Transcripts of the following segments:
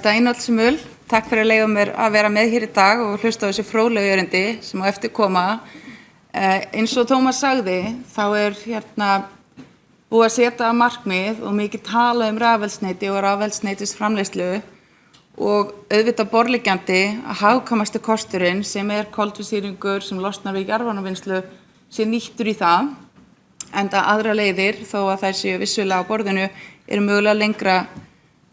Daginn öll sem öll. Takk fyrir að leyfa mér að vera með hér í dag og hlusta á þessi fróðlegu erindi sem á eftir koma. Eins og Tómas sagði, þá búið að setja markmið og mikið tala rafeldsneyti og rafeldsneytisframleiðslu og auðvitað borðliggjandi að hagkvæmasti kosturinn sem koltvísýringur sem losnar við jarðvarmavinnslu sé nýttur í það, enda aðra leiðir þó að þær séu vissulega á borðinu eru mögulega lengra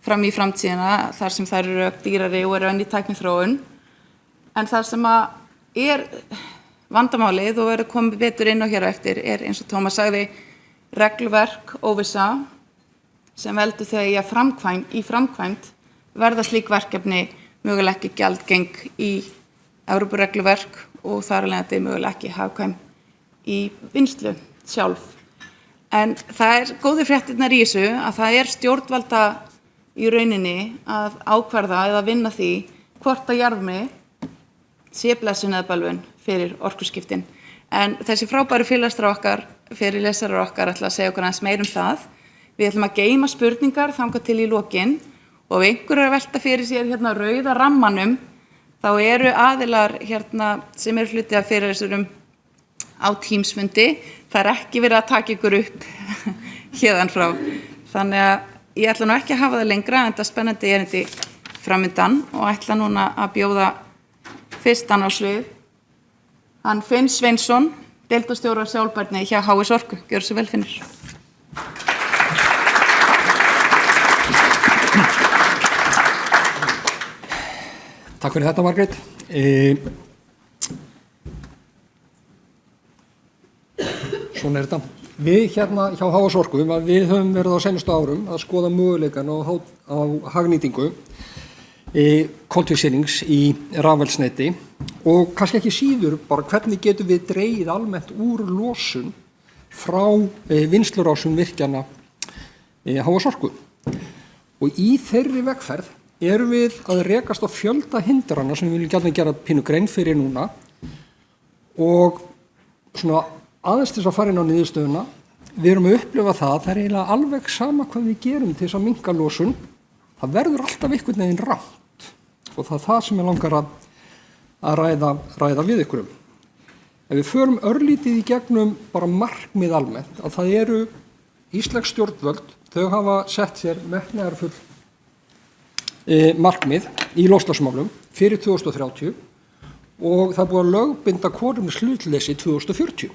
fram í framtíðina þar sem þær eru dýrari og eru enn í tækniþróun. En það sem vandamálið og verður komið betur inn á hér á eftir eins og Tómas sagði regluverk óvissa sem veldur því að í framkvæmd verða slík verkefni mögulega ekki gjaldgeng í Evrópuregluverk og þar af leiðandi mögulega ekki hagkvæm í vinnslu sjálf. En það góðu fréttirnar í þessu að það stjórnvalda í rauninni að ákvarða eða vinna því hvort að jarðmi sé blessun eða bölvun fyrir orkuskiptin. En þessi frábæru fyrirlesarar okkar ætla að segja okkur aðeins meir það. Við ætlum að geyma spurningar þangað til í lokin og ef einhver að velta fyrir sér rauða rammanum, þá eru aðilar sem eru hluti af fyrirlesurum á Teams-fundi. Það ekki verið að taka ykkur upp héðan frá. Þannig að ég ætla nú ekki að hafa það lengra en þetta spennandi erindi framundan og ætla núna að bjóða fyrstan á svið. Hann Finn Sveinsson, deildarstjóri sjálfbærni hjá HS Orku. Gjörðu svo vel, Finnur. Takk fyrir þetta, Margrét. Svona þetta. Við hjá HS Orku, við höfum verið á seinustu árum að skoða möguleikann á hagnýtingu koltvísýrings í rafeldsneyti og kannski ekki síður bara hvernig getum við dregið almennt úr losun frá vinnslurásum virkjana HS Orku. Og í þeirri vegferð erum við að rekast á fjölda hindrana sem við viljum gjarnan gera pínu grein fyrir núna og svona aðeins til þess að fara inn á niðurstöðuna. Við erum að upplifa það er eiginlega alveg sama hvað við gerum til þess að minnka losun. Það verður alltaf einhvern veginn rangt og það það sem ég langar að ræða við ykkur. Ef við förum örlítið í gegnum bara markmið almennt, að það eru íslensk stjórnvöld, þau hafa sett sér metnaðarfull markmið í loftslagsmálum fyrir 2030 og það búið að lögbinda kolefnishlutleysi 2040.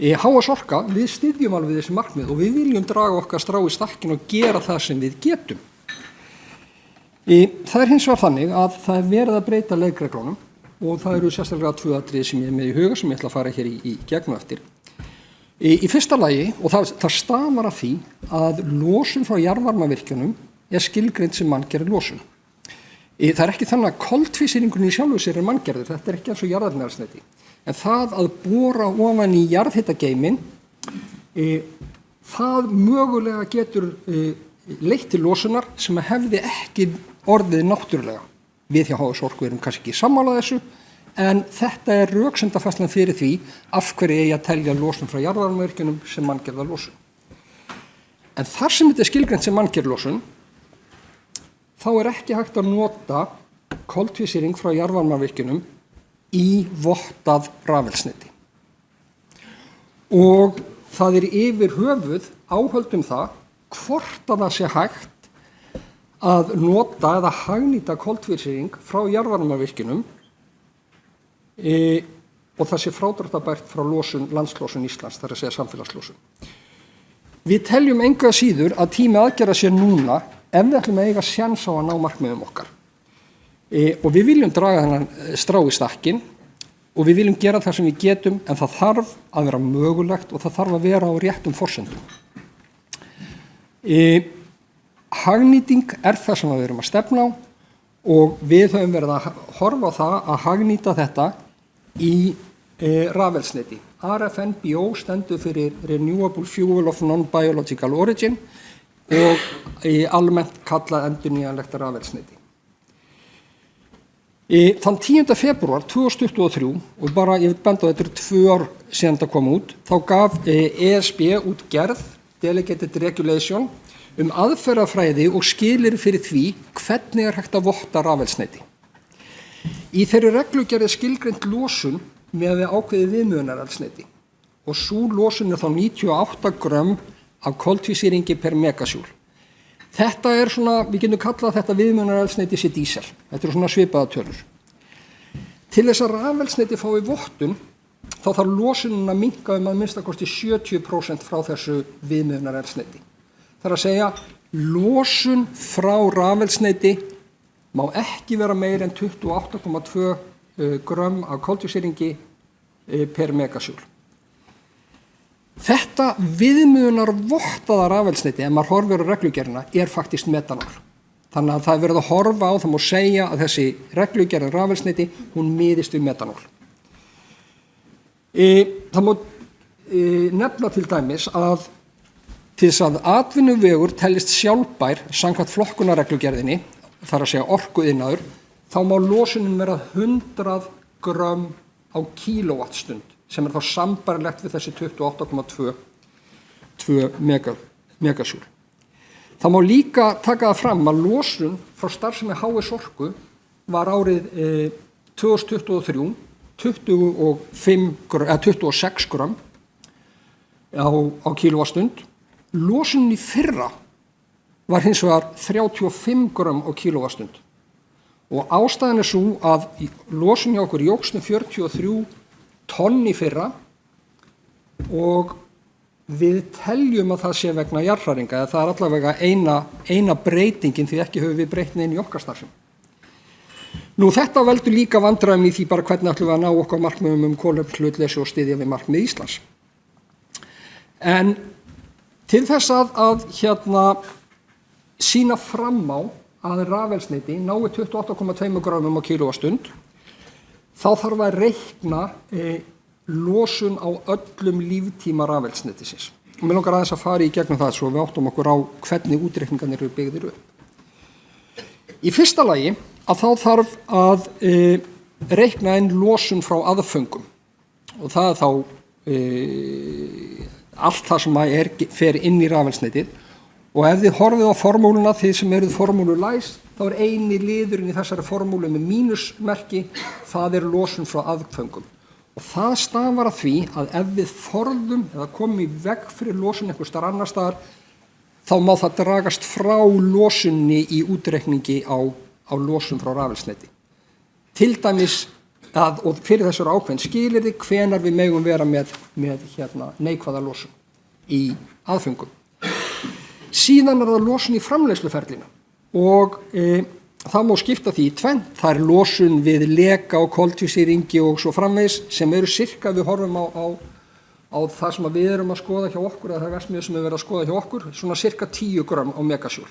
HS Orka, við styðjum alveg þessi markmið og við viljum draga okkar strá í stakkin og gera það sem við getum. Það hins vegar þannig að það verið að breyta leikreglunum og það eru sérstaklega 2 atriði sem ég með í huga sem ég ætla að fara hér í gegnum eftir. Í fyrsta lagi, og það stafar af því að losun frá jarðvarmavirkjunum skilgreind sem manngerð losun. Það ekki þannig að koltvísýringurinn í sjálfu sér manngerður, þetta ekki eins og jarðefnaeldsneyti. En það að bora ofan í jarðhitageymin, það mögulega getur leitt til losunar sem hefði ekki orðið náttúrulega. Við hjá HS Orku erum kannski ekki sammála þessu, en þetta röksemdafærslan fyrir því af hverju eigi að telja losun frá jarðvarmavirkjunum sem manngerða losun. En þar sem þetta skilgreint sem manngerð losun, þá ekki hægt að nota koltvísýring frá jarðvarmavirkjunum í vottað rafeldsneyti. Og það yfir höfuð áhöld það hvort að það sé hægt að nota eða hagnýta koltvísýring frá jarðvarmavirkjunum og það sé frádráttarbært frá landslosun Íslands, það að segja samfélagslosun. Við teljum engu að síður að tími aðgerða sé núna ef við ætlum að eiga séns á að ná markmiðum okkar. Og við viljum draga þennan strá í stakkin og við viljum gera það sem við getum en það þarf að vera mögulegt og það þarf að vera á réttum forsendum. Hagnýting það sem við erum að stefna á og við höfum verið að horfa á það að hagnýta þetta í rafeldsneyti. RFNBO stendur fyrir Renewable Fuel of Non-Biological Origin og almennt kallað endurnýjanlegt rafeldsneyti. Þann 10. febrúar 2023, og bara ég vil benda á þetta 2 ár síðan það kom út, þá gaf ESB út gerð, Delegated Regulation, aðferðafræði og skilyrði fyrir því hvernig hægt að votta rafeldsneyti. Í þeirri reglugerð skilgreint losun með ákveðið viðmiðunareldsneyti og sú losun þá 98 grömm af koltvísýringi per megasjúl. Þetta svona, við getum kallað þetta viðmiðunareldsneyti sé dísel. Þetta svona svipaða tölur. Til þess að rafeldsneyti fái vottun þá þarf losunin að minnka að minnstakosti 70% frá þessu viðmiðunareldsneyti. Það er að segja, losun frá rafeldsneyti má ekki vera meir en 28,2 grömm af koltvísýringi per megasjúl. Þetta viðmiðunar vottaða rafeldsneyti, ef maður horfir á reglugerðina, faktist metanól. Þannig að það er verið að horfa á, það má segja að þessi reglugerð rafeldsneyti, hún miðist við metanól. Það má nefna til dæmis að til þess að atvinnuvegur teljist sjálfbær samkvæmt flokkunarreglugerðinni, þar að segja orkuiðnaður, þá má losunin vera 100 grömm á kílóvattstund, sem þá sambærilegt við þessi 28,2 megasjúl. Það má líka taka það fram að losun frá starfsemi HS Orku var árið 2023 26 grömm á kílóvattstund. Losunin í fyrra var hins vegar 35 grömm á kílóvattstund. Og ástæðan svo að losun hjá okkur jókst 43 tonn í fyrra og við teljum að það sé vegna jarðhræringa, eða það allavega eina breytingin því ekki höfum við breytt neinn í okkar starfsemi. Nú þetta veldur líka vandræðum í því bara hvernig ætlum við að ná okkar markmiðum kolefnishlutleysi og styðja við markmið Íslands. En til þess að sýna fram á að rafeldsneyti nái 28,2 grömmum á kílóvattstund, þá þarf að reikna losun á öllum líftíma rafeldsneytisins. Og mér langar aðeins að fara í gegnum það svo við áttum okkur á hvernig útreikningarnir eru byggðir upp. Í fyrsta lagi að þá þarf að reikna inn losun frá aðföngum og það þá allt það sem fer inn í rafeldsneytið. Og ef þið horfið á formúluna, þið sem eruð formúlulæs, þá eini liðurinn í þessari formúlu með mínusmerki, það losun frá aðföngum. Og það stafar að því að ef við forðum eða komum í veg fyrir losun einhvers staðar annars staðar, þá má það dragast frá losunni í útreikningi á losun frá rafeldsneyti. Til dæmis og fyrir þessar ákveðin skilyrði hvenær við megum vera með neikvæða losun í aðföngum. Síðan það losun í framleiðsluferlinu og það má skipta því í tvennt. Það losun við leka og koltvísýringi og svo framvegis sem sirka, við horfum á það sem við erum að skoða hjá okkur, eða það verksmiðjur sem við verðum að skoða hjá okkur, svona cirka 10 grömm á megasjúl.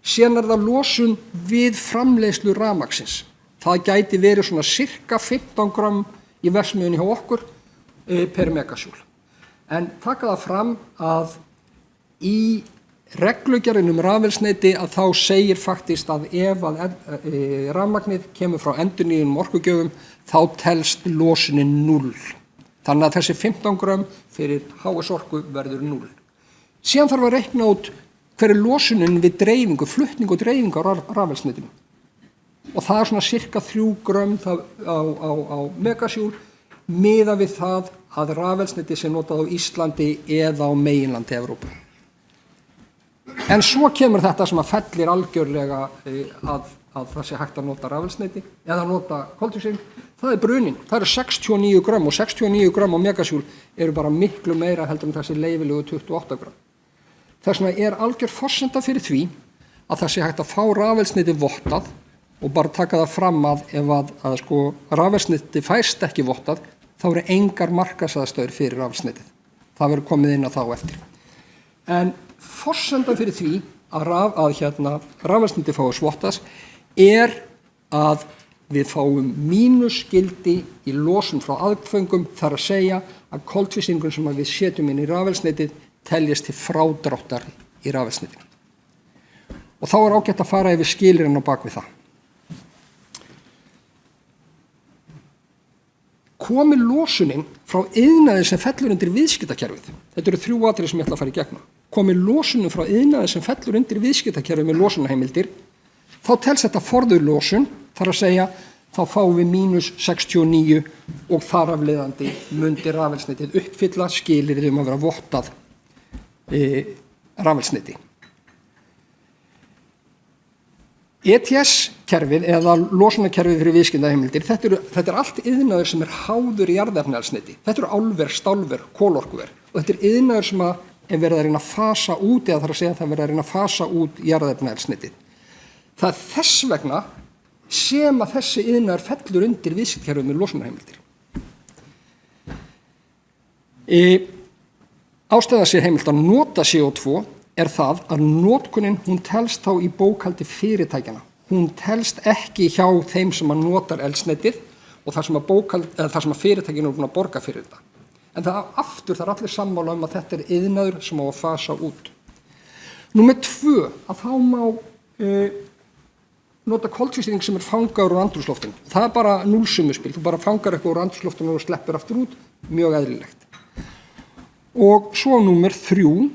Síðan það losun við framleiðslu rafmagnsins. Það gæti verið svona cirka 15 grömm í verksmiðjunni hjá okkur per megasjúl. En taka það fram að í reglugerðin rafeldsneyti að þá segir faktist að ef að rafmagnið kemur frá endurnýjunum orkugjöfum þá telst losunin 0. Þannig að þessi 15 grömm fyrir HS Orku verður 0. Síðan þarf að reikna út hver losunin við dreifingu, flutning og dreifingu á rafeldsneytinu. Og það svona cirka 3 grömm á megasjúl miðað við það að rafeldsneyti sé notað á Íslandi eða á meginlandi Evrópu. En svo kemur þetta sem að fellir algjörlega að það sé hægt að nota rafeldsneyti eða nota koltvísýring, það brunin. Það 69 grömm og 69 grömm á megasjúl bara miklu meira heldur en þessi leyfilegu 28 grömm. Þess vegna algjör forsenda fyrir því að það sé hægt að fá rafeldsneyti vottað og bara taka það fram að ef að rafeldsneyti fæst ekki vottað, þá engar markaðsaðstöður fyrir rafeldsneytið. Það verður komið inn á þá eftir. En forsendan fyrir því að rafeldsneyti fáist vottað að við fáum mínusgildi í losun frá aðföngum, þar að segja að koltvísýringurinn sem við setjum inn í rafeldsneytið teljast til frádráttar í rafeldsneytinu. Og þá ágætt að fara yfir skilyrðin á bak við það. Komi losunin frá iðnaði sem fellur undir viðskiptakerfið. Þetta 3 atriði sem ég ætla að fara í gegnum. komi losunum frá iðnaði sem fellur undir viðskiptakerfi með losunarheimildir, þá telst þetta forðuð losun, þar að segja, þá fáum við -69 og þar af leiðandi mundi rafeldsneytið uppfylla skilyrði að vera vottað rafeldsneyti. ETS-kerfið eða losunarkerfið fyrir viðskiptaheimildir, þetta er allt iðnaður sem háður jarðefnaeldsneyti. Þetta eru álver, stálver, kolorkuver og þetta er iðnaður sem er verið að reyna að fasa út, eða þar að segja að það verið að reyna að fasa út jarðefnaeldsneytið. Það er þess vegna sem að þessi iðnaður fellur undir viðskiptakerfið með losunarheimildir. Ástæða sé heimilt að nota CO2 er það að notkunin hún telst þá í bókhaldi fyrirtækjana. Hún telst ekki hjá þeim sem að notar eldsneytið og þar sem að fyrirtækinu er búin að borga fyrir þetta. En það aftur þar allir sammála að þetta er iðnaður sem á að fasa út. Númer 2, að þá má nota koltvísýring sem er fangaður úr andrúmsloftinu. Það er bara núllsummuspil, þú bara fangar eitthvað úr andrúmsloftinu og sleppir aftur út, mjög eðlilegt. Og svo númer 3,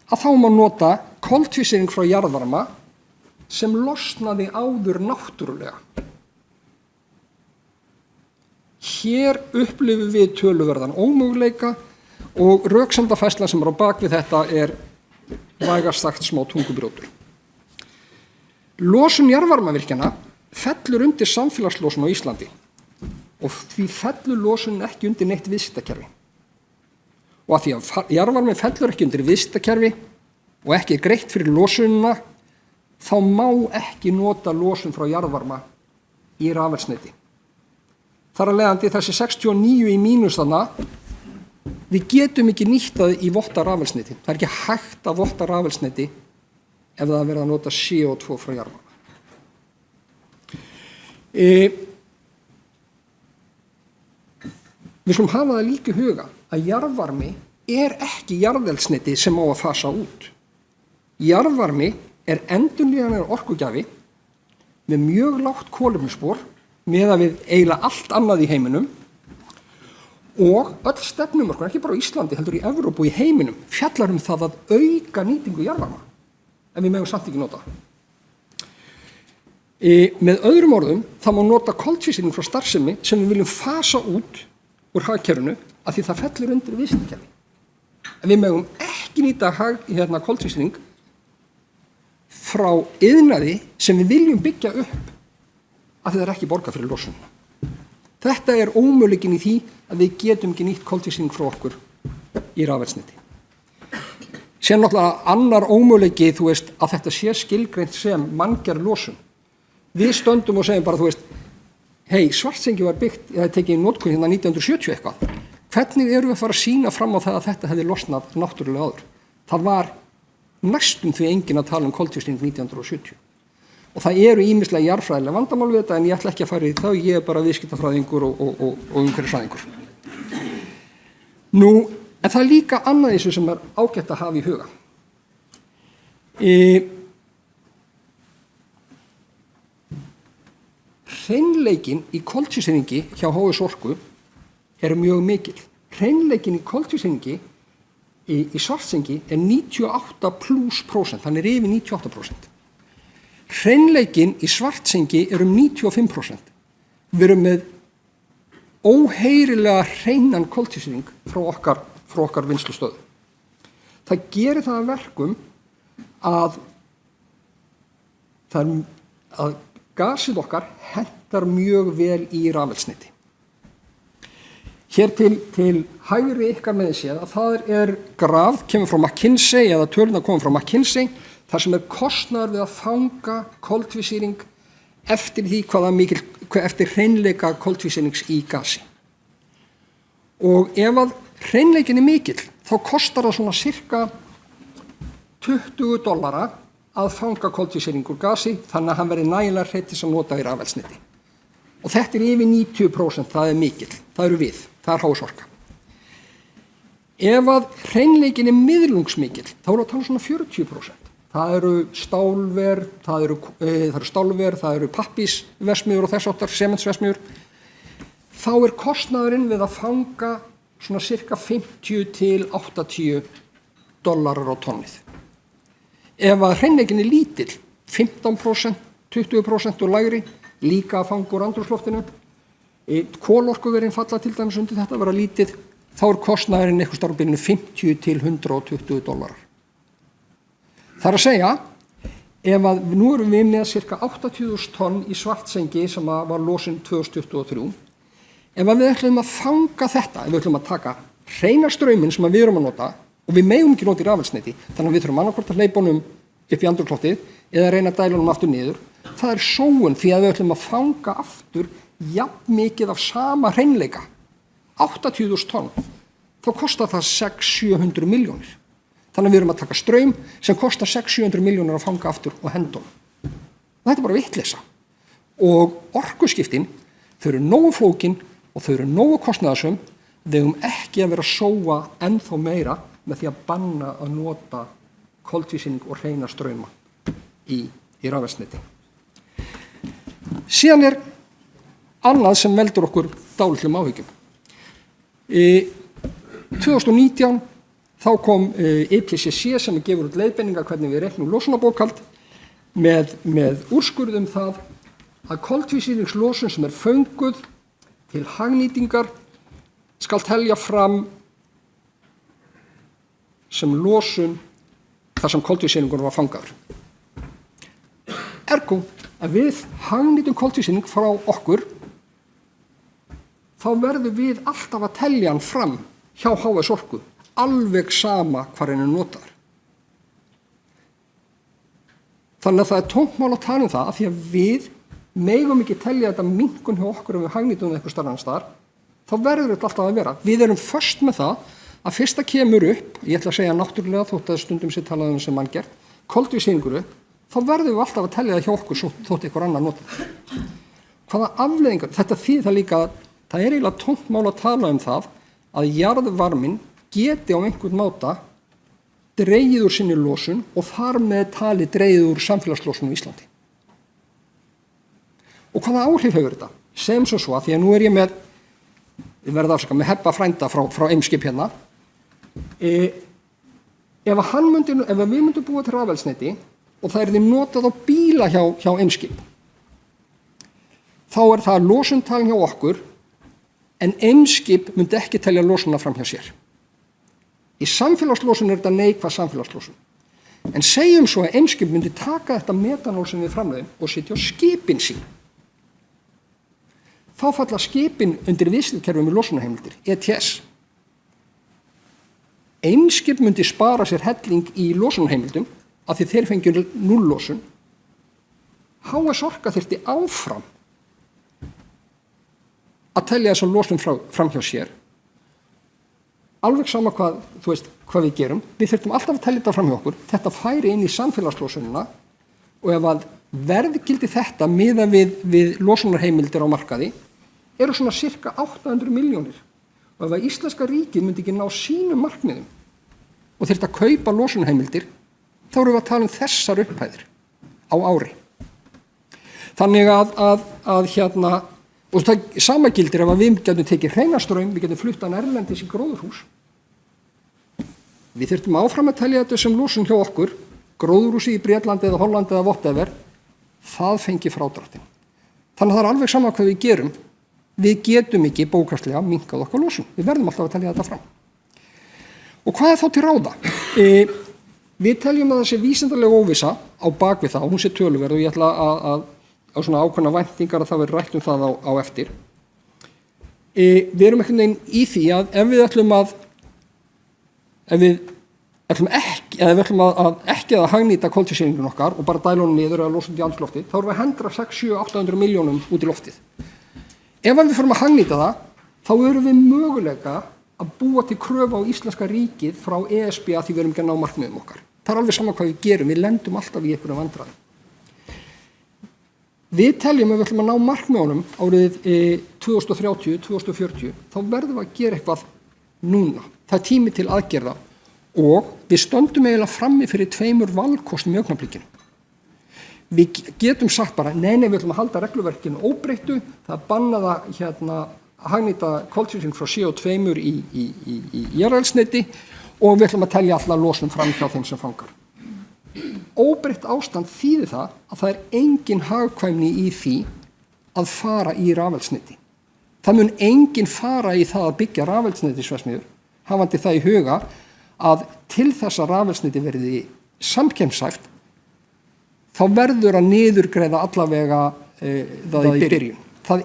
að þá má nota koltvísýring frá jarðvarma sem losnaði áður náttúrulega. Hér upplifum við töluverðan ómöguleika og röksemdafærslan sem er á bak við þetta er vægast sagt smá tungubrjótur. Losun jarðvarmavirkjana fellur undir samfélagslosun á Íslandi og því fellur losun ekki undir neitt viðskiptakerfi. Og að því að jarðvarmi fellur ekki undir viðskiptakerfi og ekki er greitt fyrir losunina, þá má ekki nota losun frá jarðvarma í rafeldsneyti. Þar að leiðandi þessi 69 í mínus þarna, við getum ekki nýtt það í votta rafeldsneyti. Það er ekki hægt að votta rafeldsneyti ef það verða að nota CO2 frá jarðvarma. Við skulum hafa það líka í huga að jarðvarmi er ekki jarðeldsneyti sem á að fasa út. Jarðvarmi er endurnýjanlegur orkugjafi með mjög lágt kolefnisspor miðað við eiginlega allt annað í heiminum og öll stefnumörkun, ekki bara á Íslandi, heldur í Evrópu og í heiminum, fjallar það að auka nýtingu jarðvarma, en við megum samt ekki nota. Með öðrum orðum, það má nota koltvísýring frá starfsemi sem við viljum fasa út úr hagkerfinu af því það fellur undir viðskiptakerfi. En við megum ekki nýta koltvísýring frá iðnaði sem við viljum byggja upp af því það er ekki borgað fyrir losunina. Þetta er ómöguleikinn í því að við getum ekki nýtt koltvísýring frá okkur í rafeldsneyti. Sér náttúrulega annar ómöguleiki, að þetta sé skilgreint sem manngerð losun. Við stöndum og segjum bara, Svartsengi var byggt, það tekið í notkun 1970 eitthvað. Hvernig erum við að fara að sýna fram á það að þetta hefði losnað náttúrulega áður? Það var næstum því enginn að tala um koltvísýring 1970. Og það eru ýmislega jarðfræðilega vandamál við þetta, en ég ætla ekki að fara í það, ég er bara viðskiptafræðingur og umhverfisfræðingur. En það er líka annað þessu sem er ágætt að hafa í huga. Hreinleikinn í koltvísýringi hjá HS Orku er mjög mikil. Hreinleikinn í koltvísýringi í Svartsengi er 98+%, hann er yfir 98%. Hreinleikinn í Svartsengi er 95%. Við erum með óheyrilega hreinan koltvísýring frá okkar vinnslustöðu. Það gerir það að verkum að gasið okkar hentar mjög vel í rafeldsneyti. Hér til hægri ykkar með séð að það er graf, kemur frá McKinsey eða tölurnar koma frá McKinsey, þar sem er kostnaður við að fanga koltvísýring eftir því eftir hreinleika koltvísýrings í gasi. Og ef að hreinleikin er mikill, þá kostar það svona cirka $20 að fanga koltvísýring úr gasi, þannig að hann verði nægilega hreinn til að nota í rafeldsneyti. Og þetta er yfir 90%, það er mikill, það eru við, það er HS Orka. Ef að hreinleikin er miðlungsmikill, þá eru að tala svona 40%. Það eru stálver, það eru pappísverksmiðjur og þess áttar, sementsverksmiðjur. Þá er kostnaðurinn við að fanga svona cirka 50 til 80 dollarar á tonnið. Ef að hreinleikinn lítill, 15%, 20% og lægri, líka að fanga úr andrúmsloftinu, kolorkuverin falla til dæmis undir þetta vera lítið, þá kostnaðurinn eitthvað starf á bilinu 50 til 120 dollarar. Það að segja, ef að nú erum við með cirka 80.000 tonn í Svartsengi sem var losun 2023, ef að við ætlum að fanga þetta, ef við ætlum að taka hreina strauminn sem við erum að nota, og við megum ekki nota í rafelsneyti, þannig að við þurfum annarkvort að hleypa honum upp í andrúmsloftið eða reyna að dæla honum aftur niður, það er sóun því að við ætlum að fanga aftur jafn mikið af sama hreinleika, 80.000 tonn, þá kostar það 600-700 milljónir. Þannig að við erum að taka straum sem kostar 600-700 milljónir að fanga aftur og henda honum. Og þetta er bara vitleysa. Og orkuskiptin, þau eru nógu flókin og þau eru nógu kostnaðarsöm, þau eigum ekki að vera að sóa ennþá meira með því að banna að nota koltvísýring og hreina strauma í rafelsneti. Síðan er annað sem veldur okkur dálitlum áhyggjum. 2019 þá kom IPCC sem gefur út leiðbeiningar hvernig við reiknum losunarbókhald með úrskurðum það að koltvísýringslosun sem er fönguð til hagnýtingar skal telja fram sem losun þar sem koltvísýringur var fangaður. Ergo að við hagnýtum koltvísýring frá okkur, þá verðum við alltaf að telja hann fram hjá HS Orku, alveg sama hvar hann er notaður. Þannig að það er tómt mál að tala um það, af því að við megum ekki telja þetta minnkun hjá okkur ef við hagnýtum eitthvað starf annars staðar, þá verður þetta alltaf að vera. Við erum föst með það að fyrst það kemur upp, ég ætla að segja náttúrulega þótt að stundum sér talað um sem manngert, koltvísýringur upp, þá verðum við alltaf að telja það hjá okkur þótt einhver annar nota. Hvaða afleiðingar, þetta þýðir það líka að það er eiginlega tómt mál að tala um það að jarðvarminn geti á einhvern máta dregið úr sinni losun og þar með tali dregið úr samfélagslosun á Íslandi. Og hvaða áhrif hefur þetta? Sem svo að því að nú er ég með, ég verði afsaka, með Hebba frænda frá Eimskip hérna. Ef við myndum búa til rafelsneti og það er notað á bíla hjá Eimskip, þá er það losuntalin hjá okkur, en Eimskip myndi ekki telja losunna fram hjá sér. Í samfélagslosun er þetta neikvæð samfélagslosun. En segjum svo að Eimskip myndi taka þetta metanól sem við framleiðum og setja á skipin sín. Þá falla skipin undir viðskiptakerfi með losunarheimildir, ETS. Eimskip myndi spara sér helling í losunarheimildum af því þeir fengjur núllosun. HS Orka þyrfti áfram að telja þess að losun fram hjá sér. Alveg sama hvað við gerum, við þurfum alltaf að telja þetta fram hjá okkur, þetta færi inn í samfélagslosunina og ef að verðgildi þetta miðað við losunarheimildir á markaði eru svona cirka 800 milljónir og ef að íslenska ríkið myndi ekki ná sínum markmiðum og þyrfti að kaupa losunarheimildir, þá erum við að tala um þessar upphæðir á ári. Þannig að og það sama gildir ef við getum tekið hreina straum, við getum flutt hann erlendis í gróðurhús. Við þyrftum áfram að telja þetta sem losun hjá okkur, gróðurhúsi í Bretlandi eða Hollandi eða whatever, það fengi frádráttinn. Þannig að það er alveg sama hvað við gerum, við getum ekki bókstaflega minnkað okkar losun. Við verðum alltaf að telja þetta fram. Og hvað er þá til ráða? Við teljum að það sé vísindalega óvissa á bakvið það, og hún sé töluverð og ég ætla að á svona ákveðna væntingar að það verður rætt um það á eftir. Við erum einhvern veginn í því að ef við ætlum ekki að hagnýta koltvísýringinn okkar og bara dæla honum niður eða losa út í andrúmsloftið, þá erum við að henda 600-800 milljónum út í loftið. Ef við förum að hagnýta það, þá erum við möguleika að búa til kröfu á íslenska ríkið frá ESB að því við erum ekki að ná markmiðum okkar. Það er alveg sama hvað við gerum, við lendum alltaf í einhverjum vandræðum. Við teljum að við ætlum að ná markmiðunum árið 2030, 2040, þá verðum við að gera eitthvað núna. Það er tími til aðgerða og við stöndum eiginlega frammi fyrir 2 valkostum í augnablikinu. Við getum sagt bara, nei, við ætlum að halda regluverkinu óbreyttu, það er bannað að hagnýta koltvísýring frá CO2 í jarðeldsneyti og við ætlum að telja alla losun fram hjá þeim sem fangar. Óbreytt ástand þýðir það að það engin hagkvæmni í því að fara í rafeldsneyti. Það mun enginn fara í það að byggja rafeldsneytisverksmiðjur, hafandi það í huga að til þess að rafeldsneyti verði samkeppnishæft, þá verður að niðurgreiða allavega það í byrjun. Það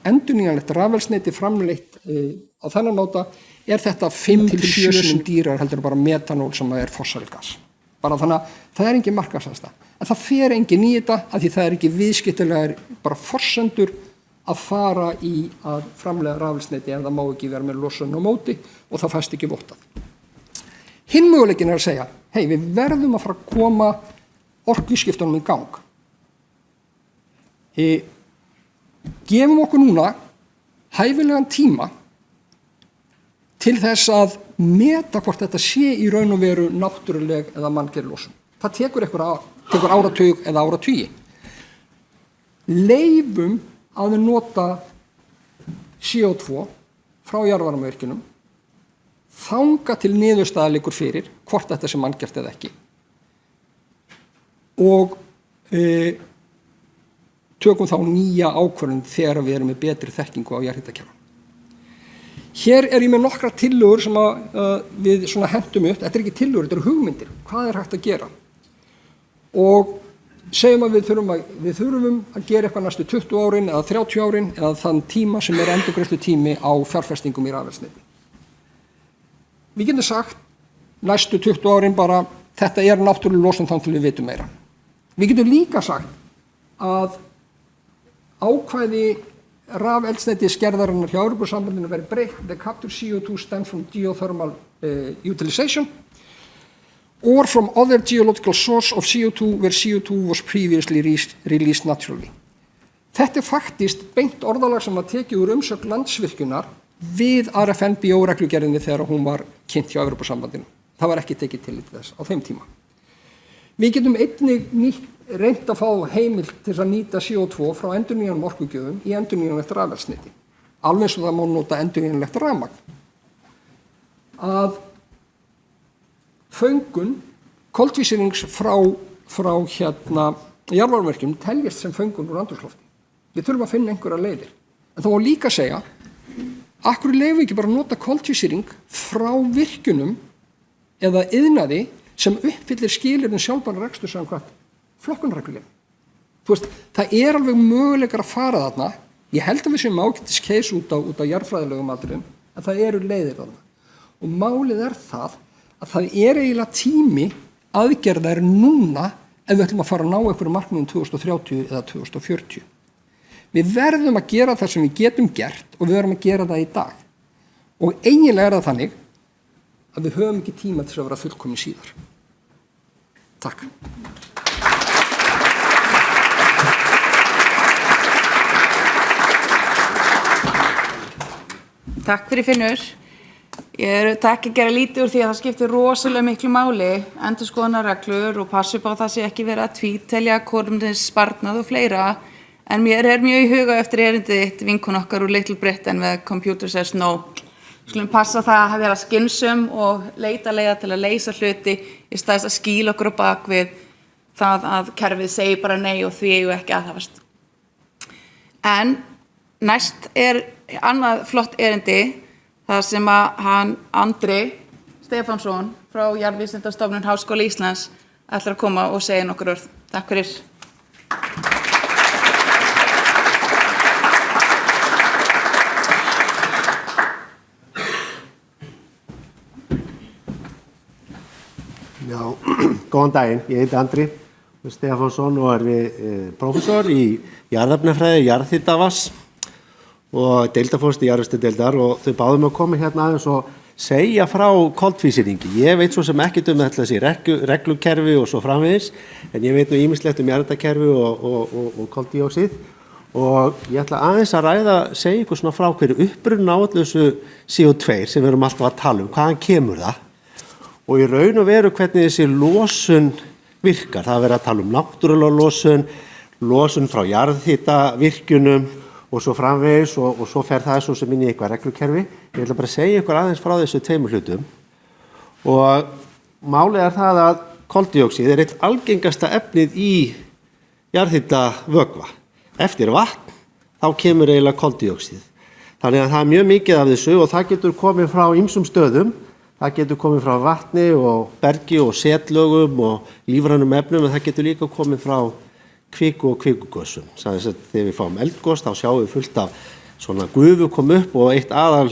endurnýjanlegt rafeldsneyti framleitt á þennan máta þetta 5-7 sinnum dýrar heldur bara metanól sem er fossilgas. Bara þannig að það engin markaðsæðsta. En það fer engin í þetta af því það ekki viðskiptalegar bara forsendur að fara í að framleiða rafeldsneyti ef það má ekki vera með losun á móti og það fæst ekki vottað. Hinn möguleikin að segja, við verðum að fara að koma orkuskiptunum í gang. Gefum okkur núna hæfilegan tíma til þess að meta hvort þetta sé í raun og veru náttúruleg eða manngerð losun. Það tekur áratug eða áratugi. Leyfum að við nota CO2 frá jarðvarmavirkjunum þangað til niðurstaða liggur fyrir hvort þetta sé manngert eða ekki. Og tökum þá nýja ákvörðun þegar við erum með betri þekkingu á jarðhitakerfum. Hér ég með nokkrar tillögur sem við hentum upp. Þetta ekki tillögur, þetta hugmyndir. Hvað hægt að gera? Og segjum að við þurfum að gera eitthvað næstu 20 árin eða 30 árin eða þann tíma sem endurgreiðslutími á fjárfestingum í rafeldsneyti. Við getum sagt næstu 20 árin bara þetta náttúruleg losun þannig til við vitum meira. Við getum líka sagt að ákvæði rafeldsneyti skerðarinnar hjá Evrópusambandinu verið breytt. The captured CO2 stems from geothermal utilization or from other geological source of CO2 where CO2 was previously released naturally. Þetta faktist beint orðalag sem var tekið úr umsögn Landsvirkjunar við RFNBO-reglugerðinni þegar hún var kynnt hjá Evrópusambandinu. Það var ekki tekið tillit til þess á þeim tíma. Við getum einnig reynt að fá heimild til að nýta CO2 frá endurnýjanlegum orkugjöfum í endurnýjanlegt rafeldsneyti. Alveg eins og það má nota endurnýjanlegt rafmagn. Að föngun koltvísýrings frá jarðvarmavirkjum teljast sem föngun úr andrúmslofti. Við þurfum að finna einhverjar leiðir. En þá má líka segja, af hverju leyfum við ekki bara að nota koltvísýring frá virkjunum eða iðnaði sem uppfyllir skilyrðin sjálfbæra reksturs samkvæmt flokkunarreglugerð. Það alveg möguleikar að fara þarna. Ég held að við séum ágætis case út á jarðfræðilegum atriðum, en það eru leiðir þarna. Og málið það að það eiginlega tími aðgerðar núna ef við ætlum að fara að ná einhverjum markmiðum 2030 eða 2040. Við verðum að gera það sem við getum gert og við verðum að gera það í dag. Og eiginlega það þannig að við höfum ekki tíma til að vera fullkomin síðar. Takk. Takk fyrir Finnur. Ég ekki að gera lítið úr því að það skiptir rosalega miklu máli, endurskoðunarreglur og passa upp á það sé ekki verið að tvítelja kolefnissparnað og fleira. En mér mjög í huga eftir erindið þitt vinkonu okkar úr Little Britain með Computer Says No. Skulum passa það að vera skynsöm og leita leiða til að leysa hluti í staðis að skýla okkur á bak við það að kerfið segir bara nei og því eigum ekki aðhafast. En næst annað flott erindi þar sem að Andri Stefánsson frá Jarðvísindastofnun Háskóla Íslands ætlar að koma og segja nokkur orð. Takk fyrir. Já, góðan daginn. Ég heiti Andri Stefánsson og við prófessor í jarðefnafræði, jarðhitavatns og deildarforsti jarðvísindadeildar og þau báðu mig að koma hérna aðeins og segja frá koltvísýringi. Ég veit svo sem ekkert þessi reglukerfi og svo framvegis, en ég veit nú ýmislegt jarðhitakerfi og koltvíoxíð og ég ætla aðeins að segja ykkur svona frá hverju upprunnin á öllu þessu CO2 sem við erum alltaf að tala hvaðan kemur það? Og í raun og veru hvernig þessi losun virkar. Það verið að tala náttúrulega losun frá jarðhitavirkjunum og svo framvegis og svo fer það svo sem inn í eitthvað reglukerfi. Ég ætla bara að segja ykkur aðeins frá þessu tveimur hlutum. Og málið það að koldíoxíð eitt algengasta efnið í jarðhitavökva. Eftir vatn þá kemur eiginlega koldíoxíð. Þannig að það mjög mikið af þessu og það getur komið frá ýmsum stöðum. Það getur komið frá vatni og bergi og setlögum og lífrænum efnum, en það getur líka komið frá kviku og kvikugosum. Þegar við fáum eldgos þá sjáum við fullt af svona gufu kom upp og eitt aðal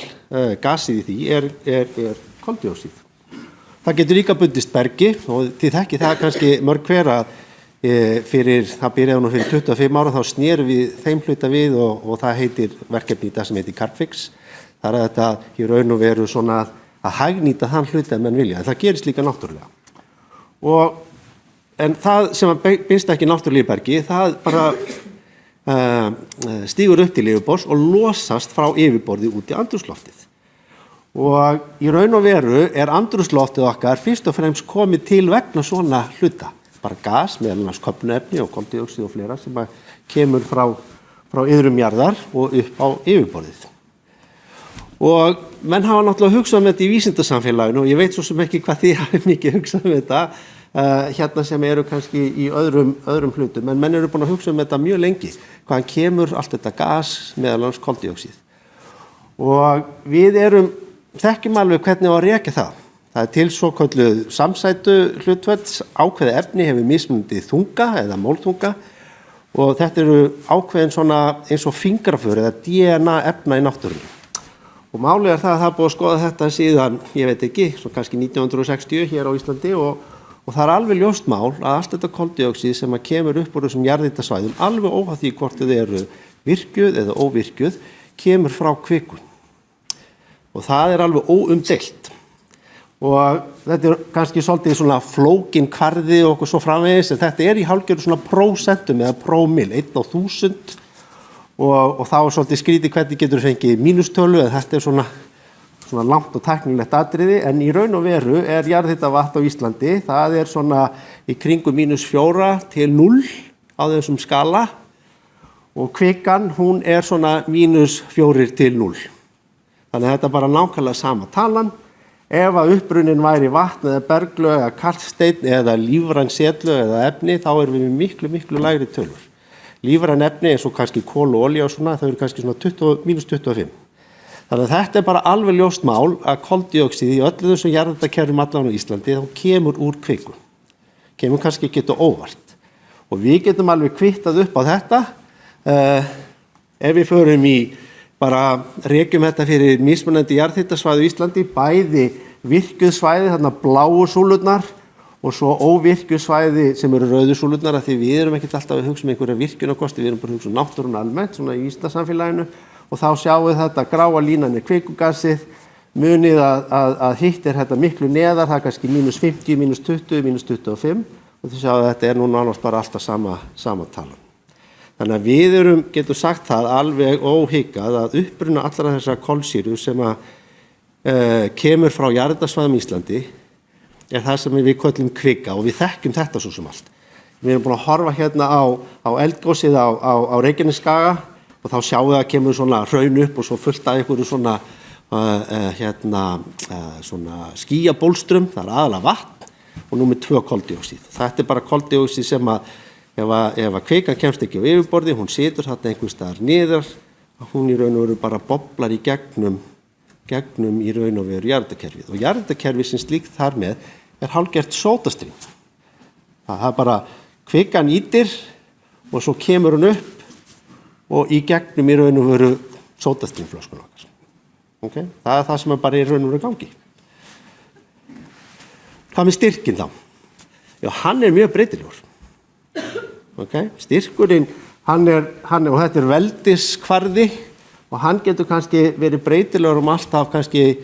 gasið í því er koldíoxíð. Það getur líka bundist bergi og þið þekkið það kannski mörg hver að það byrjaði nú fyrir 25 ára þá snerum við þeim hluta við og það heitir verkefni í dag sem heitir Carbfix. Það þetta í raun og veru svona að hagnýta þann hluta menn vilja, en það gerist líka náttúrulega. En það sem binst ekki náttúrulega í bergi, það bara stígur upp til yfirborðs og losast frá yfirborði út í andrúmsloftið. Og í raun og veru andrúmsloftið okkar fyrst og fremst komið til vegna svona hluta. Bara gas, meðal annars köfnunefni og koldíoxíð og fleira sem kemur frá iðrum jarðar og upp á yfirborðið. Og menn hafa náttúrulega hugsað þetta í vísindasamfélaginu og ég veit svo sem ekki hvað þið hafi mikið hugsað þetta hérna sem eru kannski í öðrum hlutum, en menn eru búin að hugsa þetta mjög lengi, hvaðan kemur allt þetta gas, meðal annars koldíoxíð. Og við þekkjum alveg hvernig á að rekja það. Það til svokölluð samsætu hlutföll, ákveðið efni hefur mismunandi þunga eða mólþunga og þetta eru ákveðin svona eins og fingraför eða DNA efna í náttúrunni. Og málið það að það búið að skoða þetta síðan, ég veit ekki, svo kannski 1960 hér á Íslandi og það alveg ljóst mál að allt þetta koldíoxíð sem kemur upp úr þessum jarðhitasvæðum, alveg óháð því hvort þau eru virkjuð eða óvirkjuð, kemur frá kvikun. Og það alveg óumdeilt. Og þetta kannski svolítið svona flókin kvarði og okkur svo framvegis, en þetta í hálfgerðu svona prósentum eða prómil, 1 á 1000 og þá svolítið skrítið hvernig getur fengið mínustölu, en þetta svona langt og tæknilegt atriði, en í raun og veru jarðhitavatn á Íslandi, það svona í kringum -4 til 0 á þessum skala og kvikan, hún svona -4 til 0. Þannig að þetta bara nákvæmlega sama talan. Ef að upprunnin væri vatn eða berglög eða kalksteinn eða lífræn setlög eða efni, þá við með miklu, miklu lægri tölur. Lífræn efni eins og kannski kol og olía og svona, þau kannski svona -25. Þannig að þetta bara alveg ljóst mál að koldíoxíð í öllu þessum jarðhitakerfum allan á Íslandi þá kemur úr kviku. Kemur kannski ekki óvart. Og við getum alveg kvittað upp á þetta ef við förum bara rekjum þetta fyrir mismunandi jarðhitasvæði í Íslandi, bæði virkjuð svæði, þarna bláu súlurnar og svo óvirkjuð svæði sem eru rauðu súlurnar, af því við ekkert alltaf að hugsa einhverja virkjunarkosti, við bara að hugsa náttúruna almennt, svona í Íslandssamfélaginu og þá sjáum við þetta gráa línan kvikugasið, munið að hitt þetta miklu neðar, það kannski -50, -20, -25 og þið sjáum að þetta nú nánast bara alltaf sama talan. Þannig að við getum sagt það alveg óhikað að uppruna allra þessar kolsýru sem kemur frá jarðhitasvæðum í Íslandi það sem við köllum kvika og við þekkjum þetta svo sem allt. Við erum búin að horfa hérna á eldgosið á Reykjanesskaga og þá sjáum við að kemur svona hraun upp og svo fullt af einhverju svona skýjabólstrum, það aðalega vatn og númer 2 koldíoxíð. Þetta bara koldíoxíð sem ef að kvikan kemst ekki á yfirborði, hún situr þarna einhvers staðar niður, hún í raun og veru bara boblar í gegnum í raun og veru jarðhitakerfið. Og jarðhitakerfið sem slíkt þar með hálfgert sódastrím. Það bara kvikan ýtir og svo kemur hún upp og í gegnum í raun og veru sódastrýmflöskun okkar. Okay? Það það sem bara í raun og veru gangi. Hvað með styrkinn þá? Já, hann mjög breytilegur. Okay? Styrkurinn, og þetta veldiskvarði og hann getur kannski verið breytilegur alltaf kannski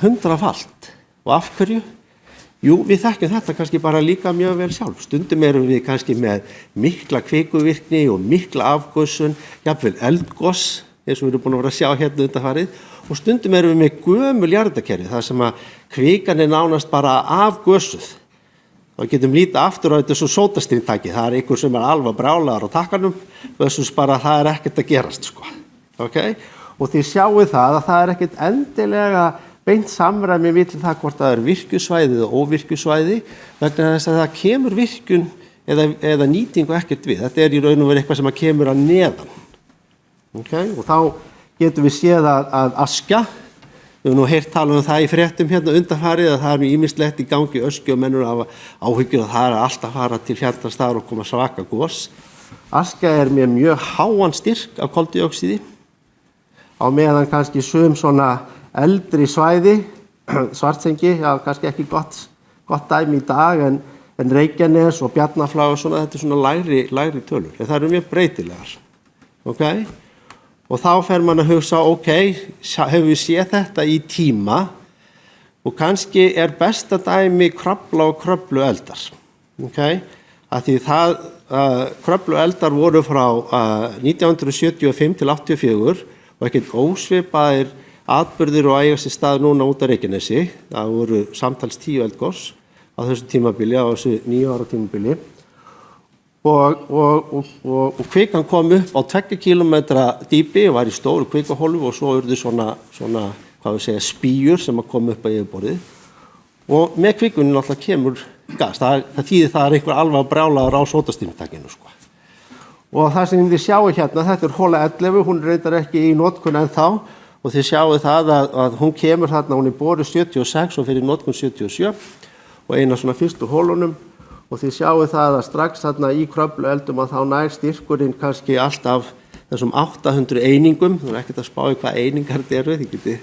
100-falt. Og af hverju? Jú, við þekkjum þetta kannski bara líka mjög vel sjálf. Stundum við kannski með mikla kvikuvirkni og mikla afgössun, jafnvel eldgos, eins og við erum búin að vera að sjá hérna undanfarið, og stundum við með gömul jarðhitakerfi, þar sem að kvikan nánast bara afgössuð. Þá getum lítið aftur á þetta svo sódastrýmtæki. Það einhver sem alveg brjálaður á takkanum, versus bara það ekkert að gerast, sko. Okay? Og þið sjáu það að það ekkert endilega beint samræmi milli það hvort það er virkjusvæði eða óvirkjusvæði vegna þess að það kemur virkjun eða nýtingu ekkert við. Þetta í raun og veru eitthvað sem kemur að neðan. Okay? Og þá getum við séð að Askja, við höfum nú heyrt tala það í fréttum hérna undanfarið að það mjög ýmislegt í gangi Öskju og mennur hafa áhyggjur að það alltaf fara til fjallastæðar og koma svaka gos. Askja með mjög háan styrk af koldíoxíði á meðan kannski svona eldri svæði, Svartsengi, kannski ekki gott dæmi í dag en Reykjanes og Bjarnarflag og svona, þetta svona lægri tölur. En það mjög breytilegar. Okay? Og þá fer mann að hugsa, hefur við séð þetta í tíma og kannski besta dæmi Kröflu og Kröflueldar. Okay? Að því Kröflueldar voru frá 1975 til 84 og ekkert ósvipaðir atburðir og eiga sér stað núna út af Reykjanesi. Það voru samtals 10 eldgos á þessu tímabili, á þessu 9 ára tímabili. Og kvikan kom upp á 2 kilometra dýpi og var í stóru kvikahólfu og svo urðu svona spýjur sem kom upp á yfirborðið. Og með kvikunni náttúrulega kemur gas. Það þýðir það einhver alveg brjálaður á sótastýrtakinu, sko. Og það sem þið sjáu hérna, þetta hóla 11, hún reyndar ekki í notkun ennþá og þið sjáu það að hún kemur þarna, hún boruð 76 og fyrir notkun 77 og eina svona fyrstu hólunum og þið sjáu það að strax þarna í Kröflueldum að þá nær styrkurinn kannski alltaf þessum 800 einingum, þú ekkert að spá í hvað einingar þetta eru, þið getið.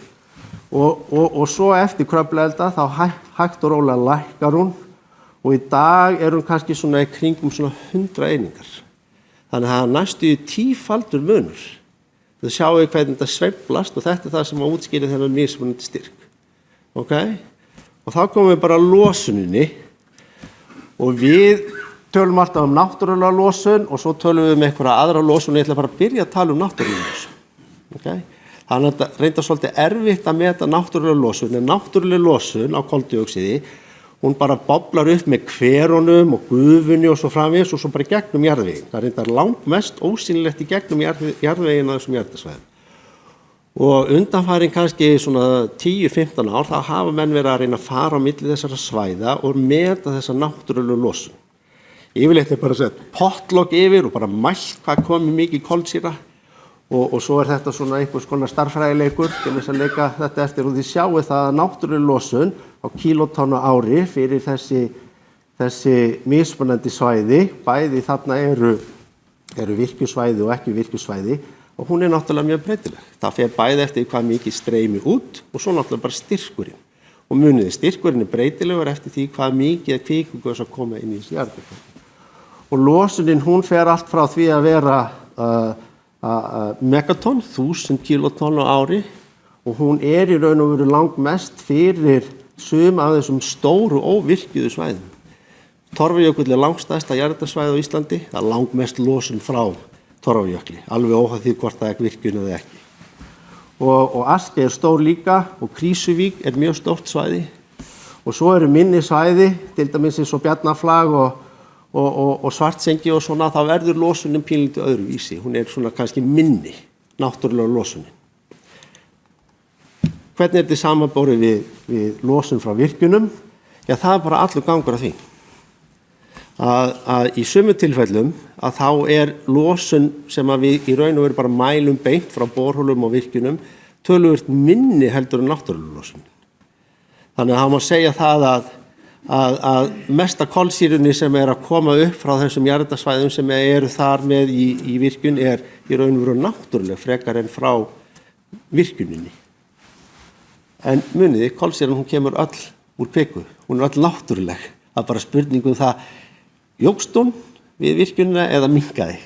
Og svo eftir Kröfluelda þá hægt og rólega lækkar hún og í dag hún kannski svona í kringum svona 100 einingar. Þannig að það næstu í 10-faldur munur. Þið sjáu hvernig þetta sveiflast og þetta það sem útskýrir þennan mismunandi styrk. Okay? Og þá komum við bara að losuninni og við tölum alltaf náttúrulega losun og svo tölum við einhverja aðra losun og ég ætla bara að byrja að tala náttúrulega losun. Okay? Þannig að þetta reyndar svolítið erfitt að meta náttúrulega losun en náttúrulega losun á koldíoxíði hún bara boblar upp með hverunum og gufunni og svo framvegis og svo bara gegnum jarðveginn. Það reyndar langmest ósýnilegt í gegnum jarðveginn að þessum jarðasvæðum. Og undanfarin kannski svona 10-15 ár þá hafa menn verið að reyna að fara á milli þessara svæða og meta þessa náttúrulegu losun. Yfirleitt bara sett pottlokk yfir og bara mælt hvað komi mikið kolsýra og svo þetta svona einhvers konar starffræðileikur til þess að leika þetta eftir og þið sjáu það að náttúruleg losun á kílótonn á ári fyrir þessi mismunandi svæði, bæði þarna eru virkjusvæði og ekki virkjusvæði og hún náttúrulega mjög breytileg. Það fer bæði eftir hvað mikið streymi út og svo náttúrulega bara styrkurinn. Og muniði, styrkurinn breytilegur eftir því hvað mikið kvikugos að koma inn í þessi jarðveg. Og losunin hún fer allt frá því að vera megatonn, 1000 kilotonn á ári og hún í raun og veru langmest fyrir sum af þessum stóru óvirkjuðu svæðum. Torfajökull langstærsta jarðhitasvæði á Íslandi, það er langmest losun frá Torfajökli, alveg óháð því hvort það virkjun eða ekki. Og Askja stór líka og Krýsuvík mjög stórt svæði og svo minni svæði, til dæmis eins og Bjarnarflag og Svartsengi og svona, þá verður losunin pínlítið öðruvísi. Hún svona kannski minni, náttúrulega losunin. Hvernig þetta samanborið við losun frá virkjunum? Já, það bara allur gangur af því. Að í sömu tilfellum að þá losun sem að við í raun og veru bara mælum beint frá borholum og virkjunum töluvert minni heldur en náttúrulega losun. Þannig að það má segja það að mesta kolsýrunni sem að koma upp frá þessum jarðhitasvæðum sem eru þar með í virkjun í raun og veru náttúrulega frekar en frá virkjuninni. En muniði, kolsýran hún kemur öll úr kviku, hún öll náttúruleg. Það bara spurning það, jókst hún við virkjunina eða minnkaði.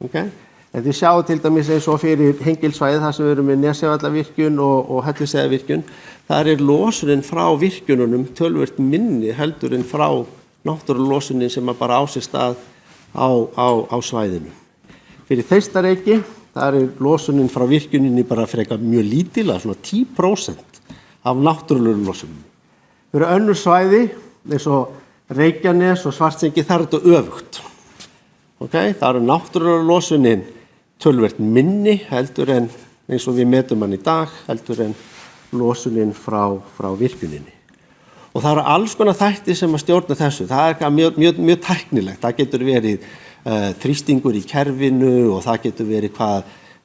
Okay? En þið sjáu til dæmis eins og fyrir Hengilssvæðið þar sem við með Nesjavallavirkjun og Hellisheiðarvirkjun, þar losunin frá virkjununum töluvert minni heldur en frá náttúrulosunin sem bara á sér stað á svæðinu. Fyrir Þeistareykji, þar losunin frá virkjuninni bara frekar mjög lítilega, svona 10% af náttúrulegu losuninni. Fyrir önnur svæði, eins og Reykjanes og Svartsengi, þar þetta öfugt. Okay? Það náttúrulegu losunin töluvert minni heldur en eins og við metum hann í dag, heldur en losunin frá virkjuninni. Og það eru alls konar þættir sem að stjórna þessu. Það er mjög tæknilegt. Það getur verið þrýstingur í kerfinu og það getur verið hvað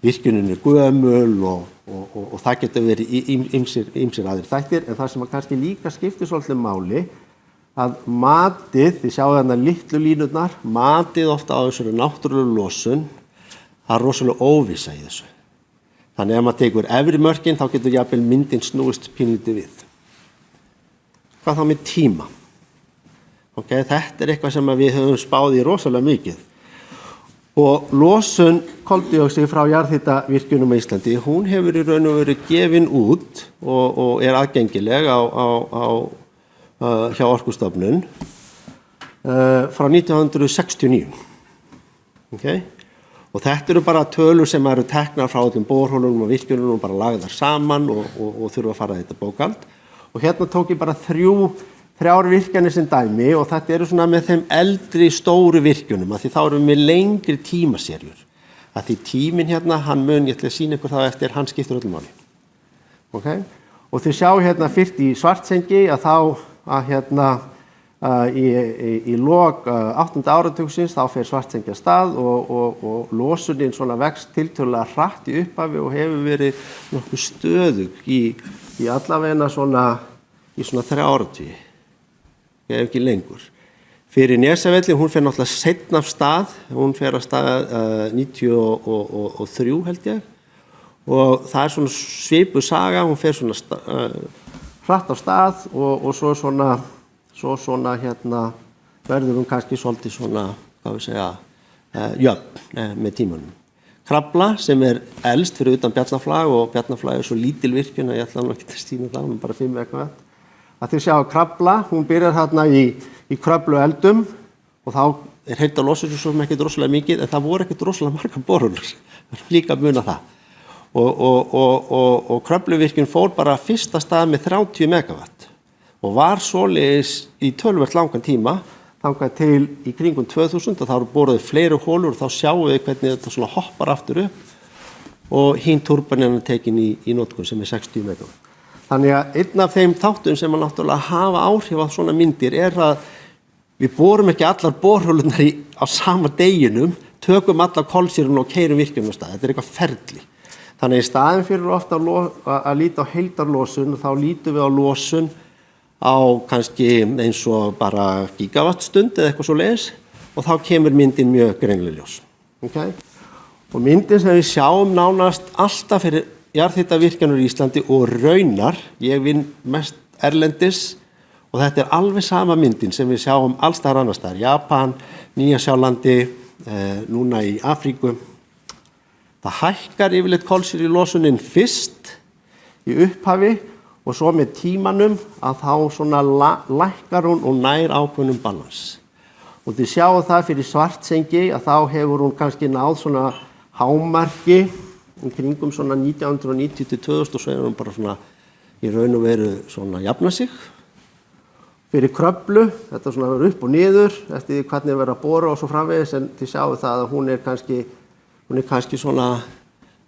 virkjunin er gömul og það getur verið ýmsir aðrir þættir. En það sem að kannski líka skiptir svolítið máli, að matið, þið sjáu þarna litlu línurnar, matið ofta á þessari náttúrulegu losun, það er rosalega óvissa í þessu. Þannig ef maður tekur efri mörkin, þá getur jafnvel myndin snúist pínlítið við. Hvað þá með tíma? Okay, þetta er eitthvað sem við höfum spáð í rosalega mikið. Og losun koldíoxíðs frá jarðhitavirkjunum á Íslandi, hún hefur í raun og veru gefin út og er aðgengileg hjá Orkustofnun frá 1969. Okay? Og þetta eru bara tölur sem eru teknar frá öllum borholunum og virkjunum og bara lagðar saman og þurfa að fara þetta bókhald. Og hérna tók ég bara þrjár virkjanir sem dæmi og þetta eru svona með þeim eldri stóru virkjunum af því þá erum við lengri tímaserjur. Af því tíminn hérna, ég ætla að sýna ykkur þá eftir, hann skiptir öllum máli. Okay? Og þið sjá hérna fyrst í Svartsengi að í lok 8. áratugsins þá fer Svartsengi af stað og losunin svona vex tiltölulega hratt í upphafi og hefur verið nokkuð stöðug í allavegna svona 3 áratugi, ef ekki lengur. Fyrir Nesavelli, hún fer náttúrulega seinna af stað, hún fer af stað 93 held ég og það er svona svipuð saga, hún fer svona hratt af stað og svo svona verður hún kannski svolítið svona, jöfn með tímanum. Krafla sem er elst fyrir utan Bjarnarflag og Bjarnarflag er svo lítil virkjun að ég ætla nú ekki að sýna það, hún er bara 5 megawatt. Að þið sjá Krafla, hún byrjar hérna í Kröflueldum og þá er heildarlosun svo sem ekkert rosalega mikið en það voru ekkert rosalega margar borholur, það er líka að muna það. Og Kröfluvirkjun fór bara fyrsta stað með 30 megawatt og var svoleiðis í töluvert langan tíma þangað til í kringum 2000 og þá eru boruð fleiri holur og þá sjáum við hvernig þetta svona hoppar aftur upp og hinn túrbaninn er tekin í notkun sem er 60 megawatt. Þannig að einn af þeim þáttum sem að náttúrulega hafa áhrif á svona myndir er að við borum ekki allar borholunar á sama deginum, tökum allar kolsýrun og keyrum virkjunum á stað. Þetta er eitthvað ferli. Þannig í staðinn fyrir ofta að líta á heildarlosun, þá lítum við á losun á kannski eins og bara gigawattstund eða eitthvað svoleiðis og þá kemur myndin mjög greinileg ljós. Okay? Og myndin sem við sjáum nánast alltaf fyrir jarðhitavirkjanir í Íslandi og raunar, ég vinn mest erlendis og þetta er alveg sama myndin sem við sjáum alls staðar annars staðar, Japan, Nýja-Sjálandi, núna í Afríku. Það hækkar yfirleitt kolsýrulosunin fyrst í upphafi og svo með tímanum að þá svona lækkar hún og nær ákveðnum balans. Og þið sjáu það fyrir Svartsengi að þá hefur hún kannski náð svona hámarki í kringum svona 1990 til 2000 og svo er hún bara svona í raun og veru svona jafna sig. Fyrir Kröflu, þetta svona verður upp og niður eftir því hvernig verður að bora og svo framvegis en þið sjáu það að hún er kannski svona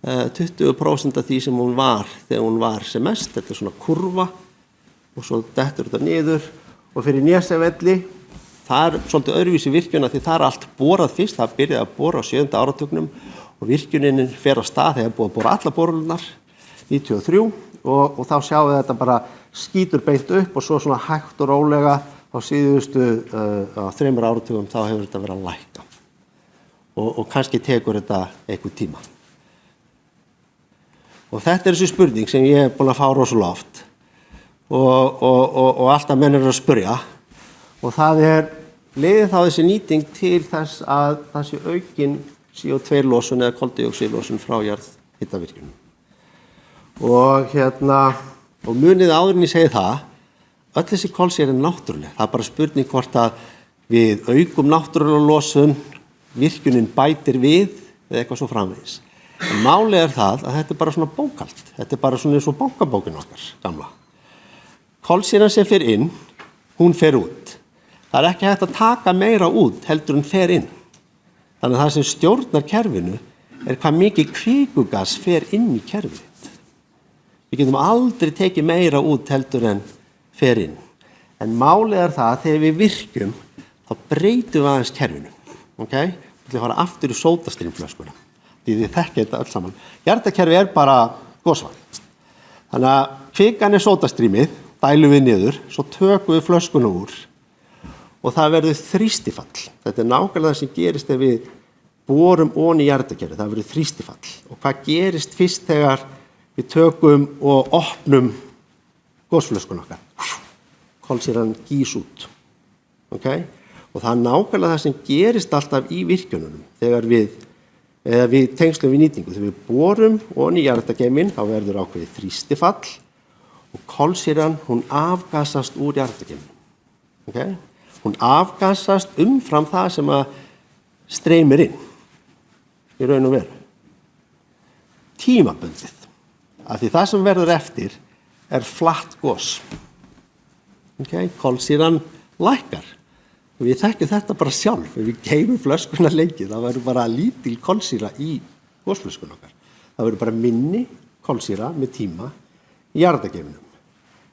20% af því sem hún var þegar hún var sem mest. Þetta er svona kurva og svo dettur þetta niður og fyrir Nesavelli það er svolítið öðruvísi virkjun því það er allt borað fyrst, það byrjaði að bora á 7. áratugnum og virkjunin fer á stað þegar búið að bora allar borholunar 93 og þá sjáum við þetta bara skýtur beint upp og svo svona hægt og rólega á síðustu á 3 áratugum þá hefur þetta verið að lækka og kannski tekur þetta einhvern tíma. Og þetta er þessi spurning sem ég búin að fá rosalega oft og alltaf menn eru að spyrja og það leiðir þá þessi nýting til þess að það sé aukin CO2-losun eða koldíoxíðlosun frá jarðhitavirkjunum. Og munið áður en ég segi það, öll þessi kolsýra er náttúruleg. Það er bara spurning hvort að við aukum náttúrulega losun, virkjunin bætir við eða eitthvað svo framvegis. En málið er það að þetta er bara svona bókhald. Þetta er bara svona eins og bankabókin okkar, gamla. Kolsýran sem fer inn, hún fer út. Það er ekki hægt að taka meira út heldur en fer inn. Þannig að það sem stjórnar kerfinu er hvað mikið kvikugas fer inn í kerfið. Við getum aldrei tekið meira út heldur en fer inn. En málið það að þegar við virkjum, þá breytum við aðeins kerfinu. Okay? Við ætlum að fara aftur í sódastrýmflöskuna. Því þið þekkja þetta öll saman. Jarðarkerfi bara gosvatn. Þannig að kvikan sódastrýmið, dælum við niður, svo tökum við flöskuna úr og það verður þrýstifall. Þetta nákvæmlega það sem gerist ef við borum ofan í jarðarkerfi, það verður þrýstifall. Og hvað gerist fyrst þegar við tökum og opnum gosflöskuna okkar? Kolsýran gís út. Okay? Og það nákvæmlega það sem gerist alltaf í virkjunum þegar við tengslum við nýtingu. Þegar við borum ofan í jarðargeiminn, þá verður ákveðið þrýstifall og kolsýran, hún afgasast úr jarðargeiminn. Okay? Hún afgasast umfram það sem að streymir inn í raun og veru. Tímabundið. Af því það sem verður eftir flatt gos. Okay? Kolsýran lækkar. Og við þekkjum þetta bara sjálf. Ef við geymum flöskuna lengi, það verður bara lítil kolsýra í gosflöskun okkar. Það verður bara minni kolsýra með tíma í jarðargeiminum.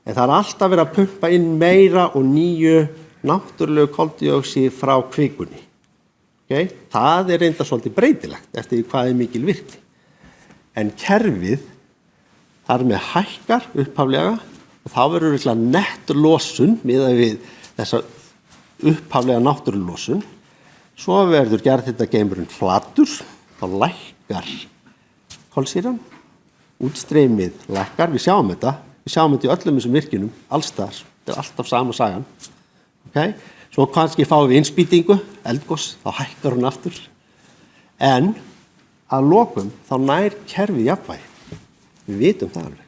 En það alltaf verið að pumpa inn meira og nýju náttúrulegu koldíoxíð frá kvikunni. Okay? Það reyndar svolítið breytilegt eftir hvað mikil virkni. En kerfið þar með hækkar upphaflega og þá verður nett losun miðað við þessa upphaflega náttúrulosun. Svo verður jarðhitageimurinn flatur, þá lækkar kolsýran, útstreymið lækkar, við sjáum þetta í öllum þessum virkjunum, allstaðar, þetta alltaf sama sagan. Okay? Svo kannski fáum við innspýtingu, eldgos, þá hækkar hún aftur. En að lokum þá nær kerfið jafnvægi. Við vitum það alveg.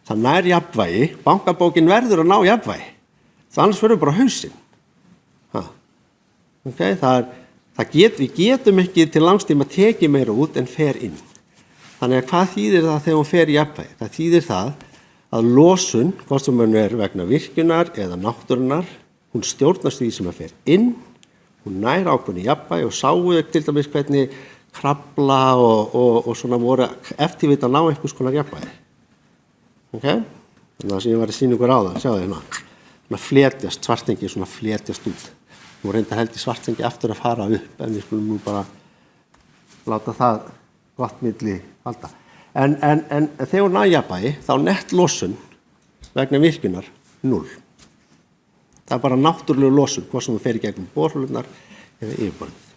Það nær jafnvægi, bankabókin verður að ná jafnvægi. Það annars verður bara hausinn. Okay? Við getum ekki til langstíma tekið meira út en fer inn. Þannig að hvað þýðir það þegar hún fer í jafnvægi? Það þýðir það að losun, hvort sem hún vegna virkjunar eða náttúrunnar, hún stjórnast því sem að fer inn, hún nær ákveðnu jafnvægi og sáu til dæmis hvernig krabla og svona voru eftirvita að ná einhvers konar jafnvægi. Okay? Þannig að það sem ég var að sýna ykkur á það, sjáðu hérna, svona fletjast, svartengi svona fletjast út. Nú reyndar held ég svartengi aftur að fara upp, en við skulum nú bara láta það gott milli halda. En þegar hún næ jafnvægi, þá nett losun vegna virkjunar 0. Það bara náttúrulega losun, hvort sem við fer í gegnum borholunar eða yfirborðið.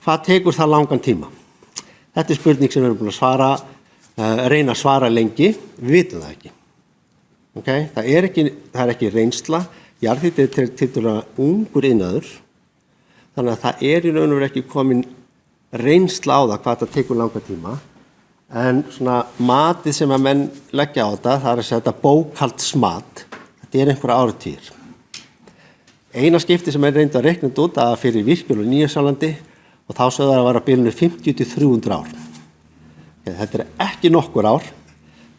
Hvað tekur það langan tíma? Þetta spurning sem við erum búin að svara, reyna að svara lengi, við vitum það ekki. Okay? Það er ekki reynsla, jarðhiti tiltölulega ungur iðnaður, þannig að það í raun og veru ekki komin reynsla á það hvað það tekur langan tíma, en svona matið sem að menn leggja á þetta, það að segja þetta bókhaldsmat, þetta einhverja áratugir. Eina skipti sem reyndu að reikna út að fyrir virkjun og Nýja-Sjálandi og þá sögðu það að vera á bilinu 50 til 300 ár. Þetta ekki nokkur ár,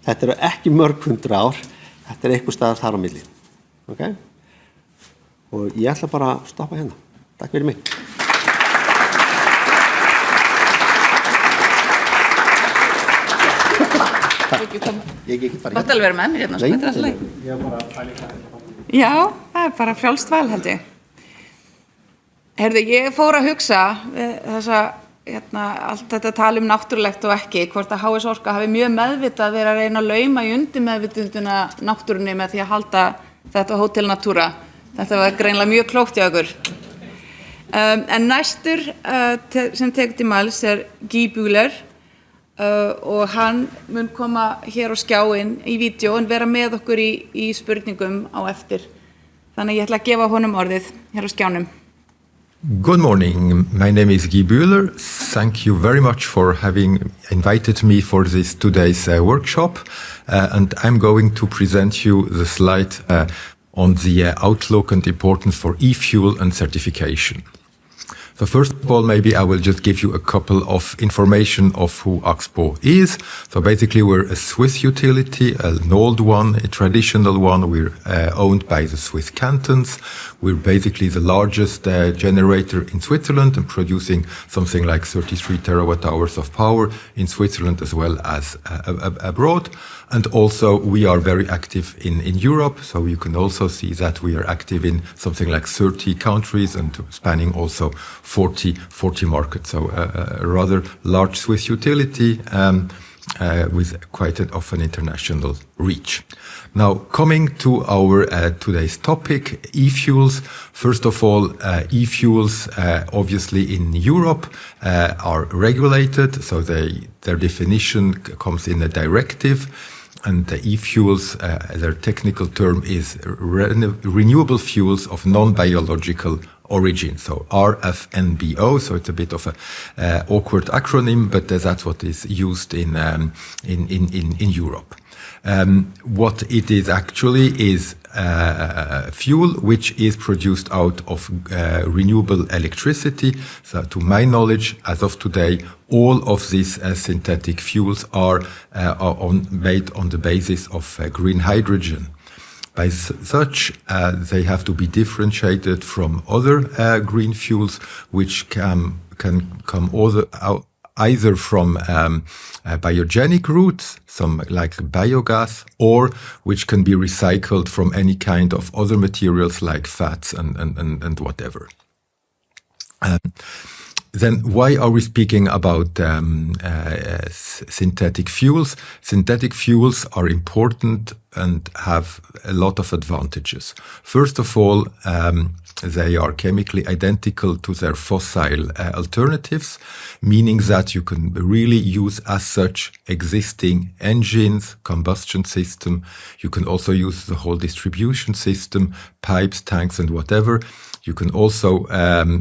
þetta ekki mörg hundra ár, þetta einhver staðar þar á milli. Okay? Og ég ætla bara að stoppa hérna. Takk fyrir mig. Ég ekki bara hérna. Gott alveg vera með mér hérna, þetta alltaf leið. Ég bara að pæla það. Já, það bara frjálst val held ég. Heyrðu, ég fór að hugsa allt þetta tala náttúrulegt og ekki, hvort að HS Orka hafi mjög meðvitað verið að reyna að lauma í undir meðvitundina náttúrunni með því að halda þetta Hótel Natura. Þetta var greinilega mjög klókt hjá ykkur. En næstur sem tekur til máls Guy Bühler og hann mun koma hér á skjáinn í vídeo en vera með okkur í spurningum á eftir. Þannig ég ætla að gefa honum orðið hér á skjánum. Good morning. My name is Guy Bühler. Thank you very much for having invited me for this today's workshop. And I'm going to present you the slide on the outlook and importance for e-fuel and certification. So first of all, maybe I will just give you a couple of information of who Axpo is. So basically we're a Swiss utility, an old one, a traditional one. We're owned by the Swiss cantons. We're basically the largest generator in Switzerland and producing something like 33 terawatt hours of power in Switzerland as well as abroad. And also we are very active in Europe. So you can also see that we are active in something like 30 countries and spanning also 40 markets. So a rather large Swiss utility with quite an international reach. Now, coming to our today's topic, e-fuels. First of all, e-fuels obviously in Europe are regulated, so their definition comes in a directive. And the e-fuels, their technical term is renewable fuels of non-biological origin, so RFNBO. So it's a bit of a awkward acronym, but that's what is used in Europe. What it is actually is fuel which is produced out of renewable electricity. So to my knowledge, as of today, all of these synthetic fuels are made on the basis of green hydrogen. By such, they have to be differentiated from other green fuels, which can come either from biogenic routes, some like biogas, or which can be recycled from any kind of other materials like fats and whatever. Then why are we speaking about synthetic fuels? Synthetic fuels are important and have a lot of advantages. First of all, they are chemically identical to their fossil alternatives, meaning that you can really use as such existing engines, combustion system. You can also use the whole distribution system, pipes, tanks, and whatever. You can also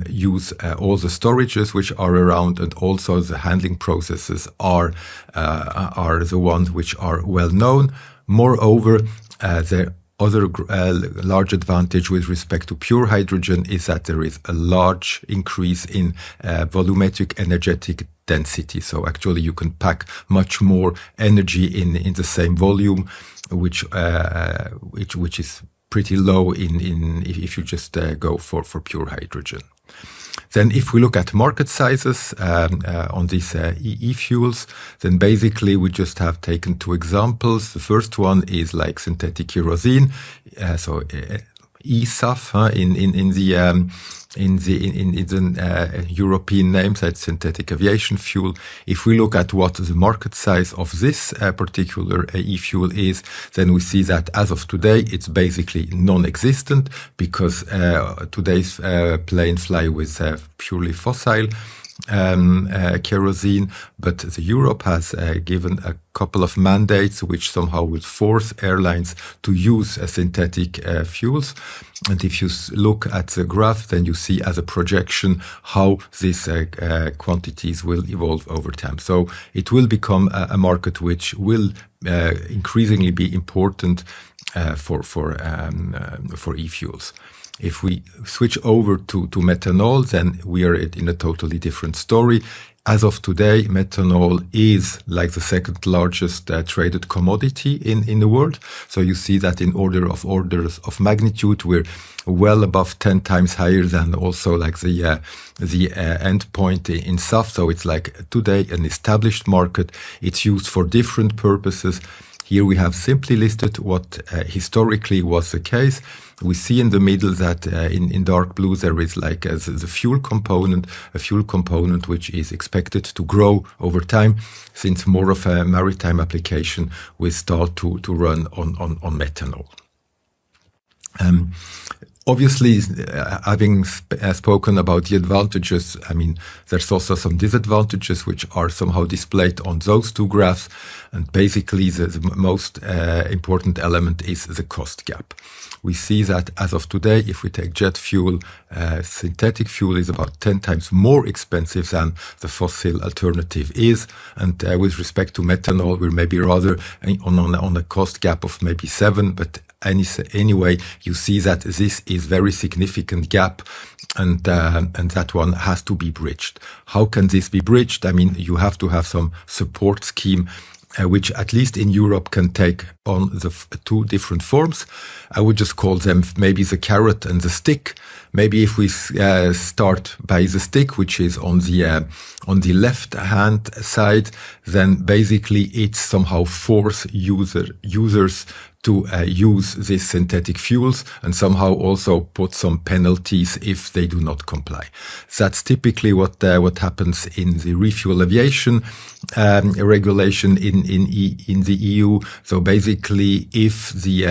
use all the storages which are around, and also the handling processes are the ones which are well known. Moreover, the other large advantage with respect to pure hydrogen is that there is a large increase in volumetric energetic density. So actually you can pack much more energy in the same volume, which is pretty low if you just go for pure hydrogen. Then if we look at market sizes on these e-fuels, then basically we just have taken two examples. The first one is like synthetic kerosene, so e-SAF in the European name, that's synthetic aviation fuel. If we look at what the market size of this particular e-fuel is, then we see that as of today, it's basically non-existent, because today's planes fly with purely fossil kerosene, but the Europe has given a couple of mandates which somehow will force airlines to use synthetic fuels. And if you look at the graph, then you see as a projection how these quantities will evolve over time. So it will become a market which will increasingly be important for e-fuels. If we switch over to methanol, then we are in a totally different story. As of today, methanol is like the second largest traded commodity in the world. So you see that in orders of magnitude, we're well above 10 times higher than also like the end point in SAF. So it's like today an established market. It's used for different purposes. Here we have simply listed what historically was the case. We see in the middle that in dark blue there is like the fuel component, a fuel component which is expected to grow over time, since more of a maritime application will start to run on methanol. Obviously, having spoken about the advantages, I mean, there's also some disadvantages which are somehow displayed on those two graphs. And basically, the most important element is the cost gap. We see that as of today, if we take jet fuel, synthetic fuel is about 10 times more expensive than the fossil alternative is. And with respect to methanol, we're maybe rather on a cost gap of maybe 7, but anyway, you see that this is very significant gap, and that one has to be bridged. How can this be bridged? I mean, you have to have some support scheme, which at least in Europe can take on the two different forms. I would just call them maybe the carrot and the stick. Maybe if we start by the stick, which is on the left hand side, then basically it somehow force users to use these synthetic fuels, and somehow also put some penalties if they do not comply. That's typically what happens in the refuel aviation regulation in the EU. So basically, if the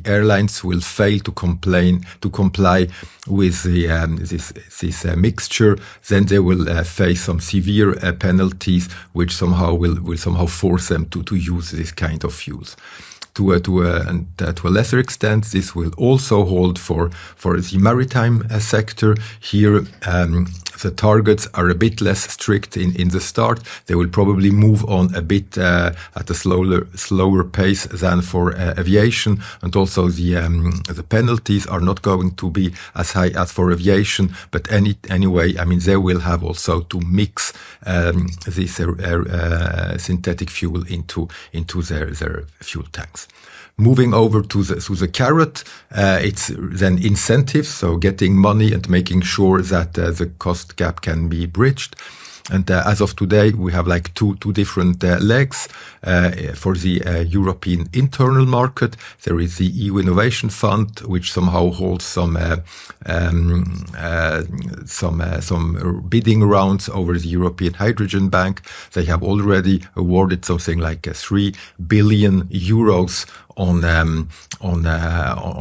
airlines will fail to comply with this mixture, then they will face some severe penalties, which will somehow force them to use this kind of fuels. To a lesser extent, this will also hold for the maritime sector. Here, the targets are a bit less strict in the start. They will probably move on a bit at a slower pace than for aviation, and also the penalties are not going to be as high as for aviation. But anyway, I mean, they will have also to mix this synthetic fuel into their fuel tanks. Moving over to the carrot, it's then incentives, so getting money and making sure that the cost gap can be bridged. And as of today, we have like two different legs for the European internal market. There is the EU Innovation Fund, which somehow holds some bidding rounds over the European Hydrogen Bank. They have already awarded something like 3 billion euros on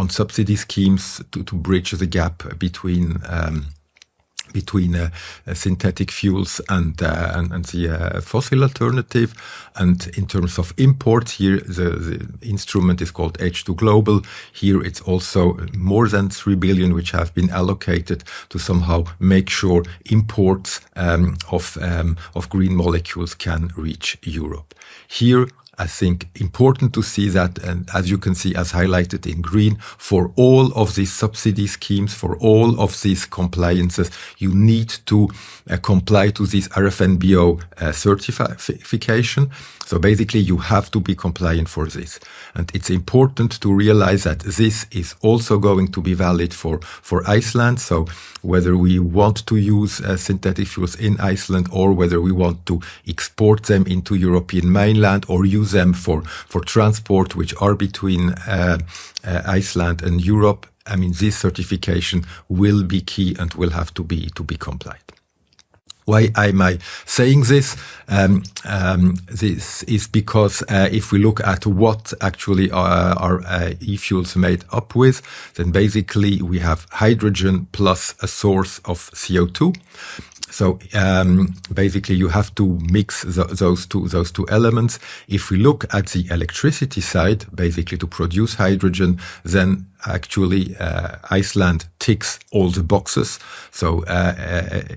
subsidy schemes to bridge the gap between synthetic fuels and the fossil alternative. And in terms of imports, here the instrument is called H2 Global. Here it's also more than 3 billion, which have been allocated to somehow make sure imports of green molecules can reach Europe. Here, I think important to see that, and as you can see, as highlighted in green, for all of these subsidy schemes, for all of these compliances, you need to comply to this RFNBO certification. So basically, you have to be compliant for this. And it's important to realize that this is also going to be valid for Iceland. So whether we want to use synthetic fuels in Iceland, or whether we want to export them into European mainland, or use them for transport, which are between Iceland and Europe, I mean, this certification will be key and will have to be complied. Why am I saying this? This is because if we look at what actually are e-fuels made up with, then basically we have hydrogen plus a source of CO2. So basically you have to mix those two elements. If we look at the electricity side, basically to produce hydrogen, then actually Iceland ticks all the boxes. So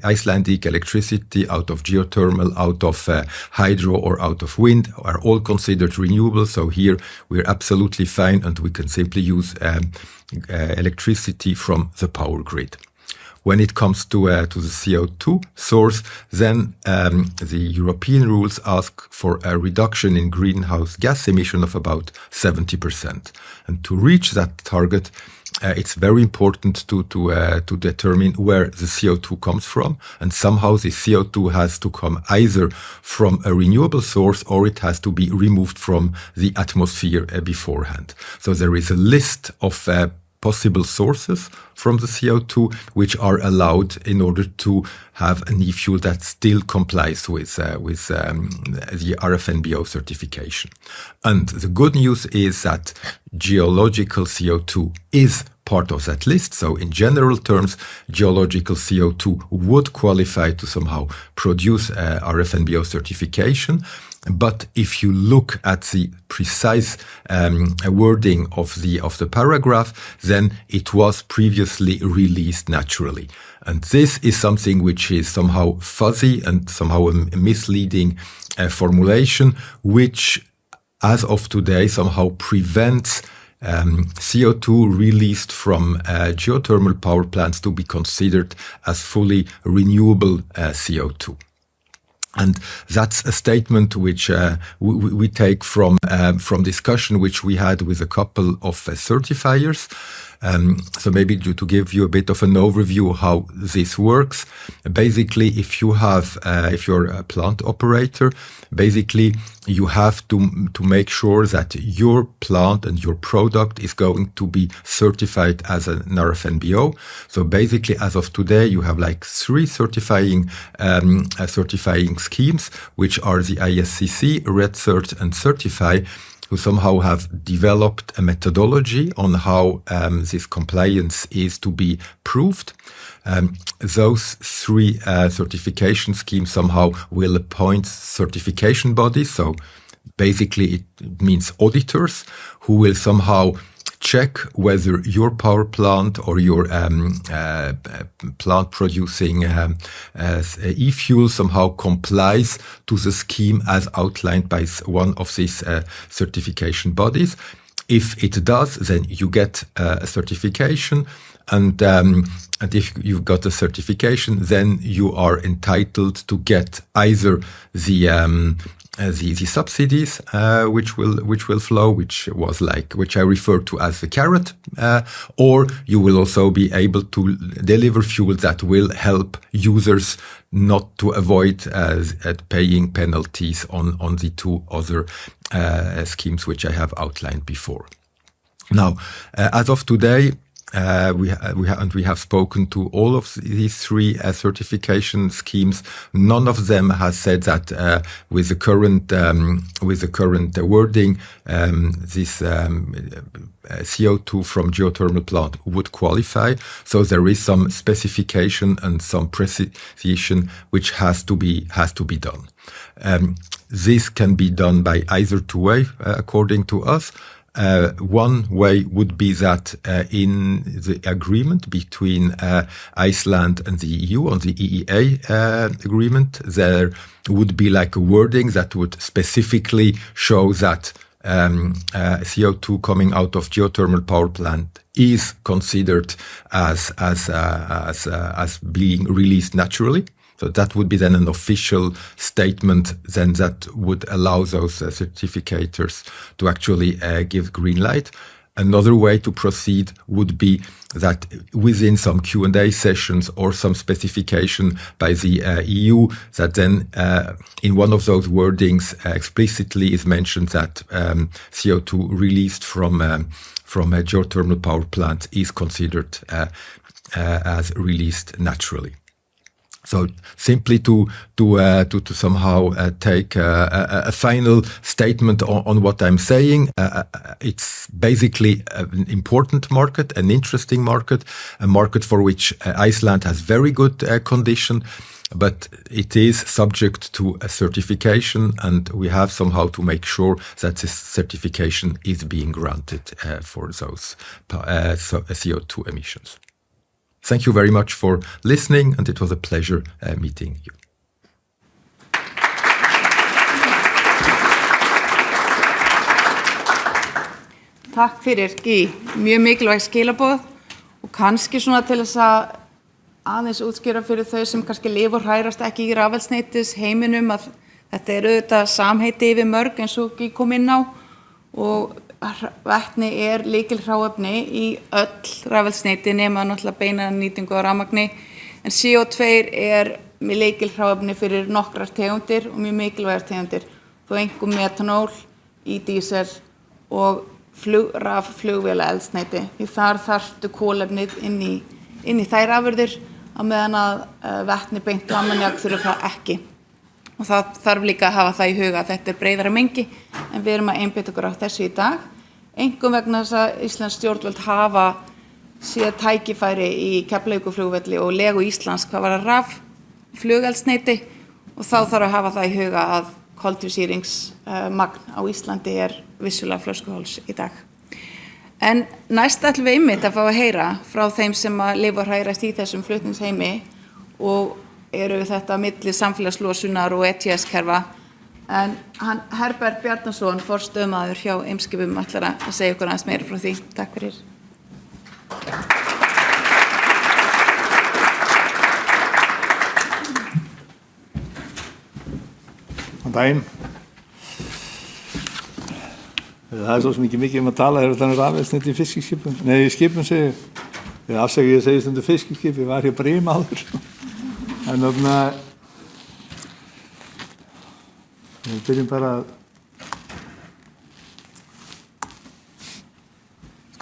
Icelandic electricity out of geothermal, out of hydro, or out of wind are all considered renewable. So here we're absolutely fine, and we can simply use electricity from the power grid. When it comes to the CO2 source, then the European rules ask for a reduction in greenhouse gas emission of about 70%. And to reach that target, it's very important to determine where the CO2 comes from. And somehow the CO2 has to come either from a renewable source, or it has to be removed from the atmosphere beforehand. So there is a list of possible sources from the CO2 which are allowed in order to have an e-fuel that still complies with the RFNBO certification. And the good news is that geological CO2 is part of that list. So in general terms, geological CO2 would qualify to somehow produce RFNBO certification. But if you look at the precise wording of the paragraph, then it was previously released naturally. And this is something which is somehow fuzzy and somehow a misleading formulation, which as of today, somehow prevents CO2 released from geothermal power plants to be considered as fully renewable CO2. And that's a statement which we take from discussion which we had with a couple of certifiers. So maybe to give you a bit of an overview how this works. Basically, if you're a plant operator, basically you have to make sure that your plant and your product is going to be certified as an RFNBO. So basically, as of today, you have like 3 certifying schemes, which are the ISCC, Red Cert, and Certify, who somehow have developed a methodology on how this compliance is to be proved. Those 3 certification schemes somehow will appoint certification bodies. So basically it means auditors who will somehow check whether your power plant or your plant producing e-fuel somehow complies to the scheme as outlined by one of these certification bodies. If it does, then you get a certification, and if you've got a certification, then you are entitled to get either the subsidies which will flow, which I refer to as the carrot, or you will also be able to deliver fuel that will help users not to avoid paying penalties on the 2 other schemes which I have outlined before. Now, as of today, we have spoken to all of these 3 certification schemes. None of them has said that with the current wording, this CO2 from geothermal plant would qualify. So there is some specification and some precision which has to be done. This can be done by either 2 ways, according to us. One way would be that in the agreement between Iceland and the EU on the EEA agreement, there would be like a wording that would specifically show that CO2 coming out of geothermal power plant is considered as being released naturally. So that would be then an official statement then that would allow those certificators to actually give green light. Another way to proceed would be that within some Q&A sessions or some specification by the EU, that then in one of those wordings explicitly is mentioned that CO2 released from a geothermal power plant is considered as released naturally. So simply to somehow take a final statement on what I'm saying, it's basically an important market, an interesting market, a market for which Iceland has very good condition, but it is subject to a certification, and we have somehow to make sure that this certification is being granted for those CO2 emissions. Thank you very much for listening, and it was a pleasure meeting you. Takk fyrir, Guy. Mjög mikilvæg skilaboð og kannski svona til þess að aðeins útskýra fyrir þau sem kannski lifa og hrærast ekki í rafeldsneytis heiminum að þetta auðvitað samheiti yfir mörg eins og Guy kom inn á, og vetni lykilhráefni í öll rafeldsneyti nema náttúrulega beina nýtingu á rafmagni, en CO2 með lykilhráefni fyrir nokkrar tegundir og mjög mikilvægar tegundir, þó einkum metanól í dísel og flugvéla eldsneyti. Því þar þarftu kolefnið inn í þær afurðir á meðan að vetni beint ammóníak þurfi það ekki. Og það þarf líka að hafa það í huga að þetta breiðara mengi, en við erum að einbeita okkur á þessu í dag. Einkum vegna þess að Íslands stjórnvöld hafa séð tækifæri í Keflavíkurflugvelli og legu Íslands hvað var raflugeldsneyti, og þá þarf að hafa það í huga að koltvísýringsmagn á Íslandi vissulega flöskuháls í dag. En næst ætlum við einmitt að fá að heyra frá þeim sem að lifa og hrærast í þessum flutningsheimi og eru þetta milli samfélagslosunar og ETS-kerfa, En Herbert Bjarnason, forstöðumaður hjá Eimskipum, ætlar að segja ykkur aðeins meira frá því. Takk fyrir. Góðan daginn. Það svo sem ekki mikið að tala þannig rafelsniti í fiskiskipum. Nei, í skipum segi ég afsækja ég segi stundu fiskiskip, ég var hér Brim áður. En við byrjum bara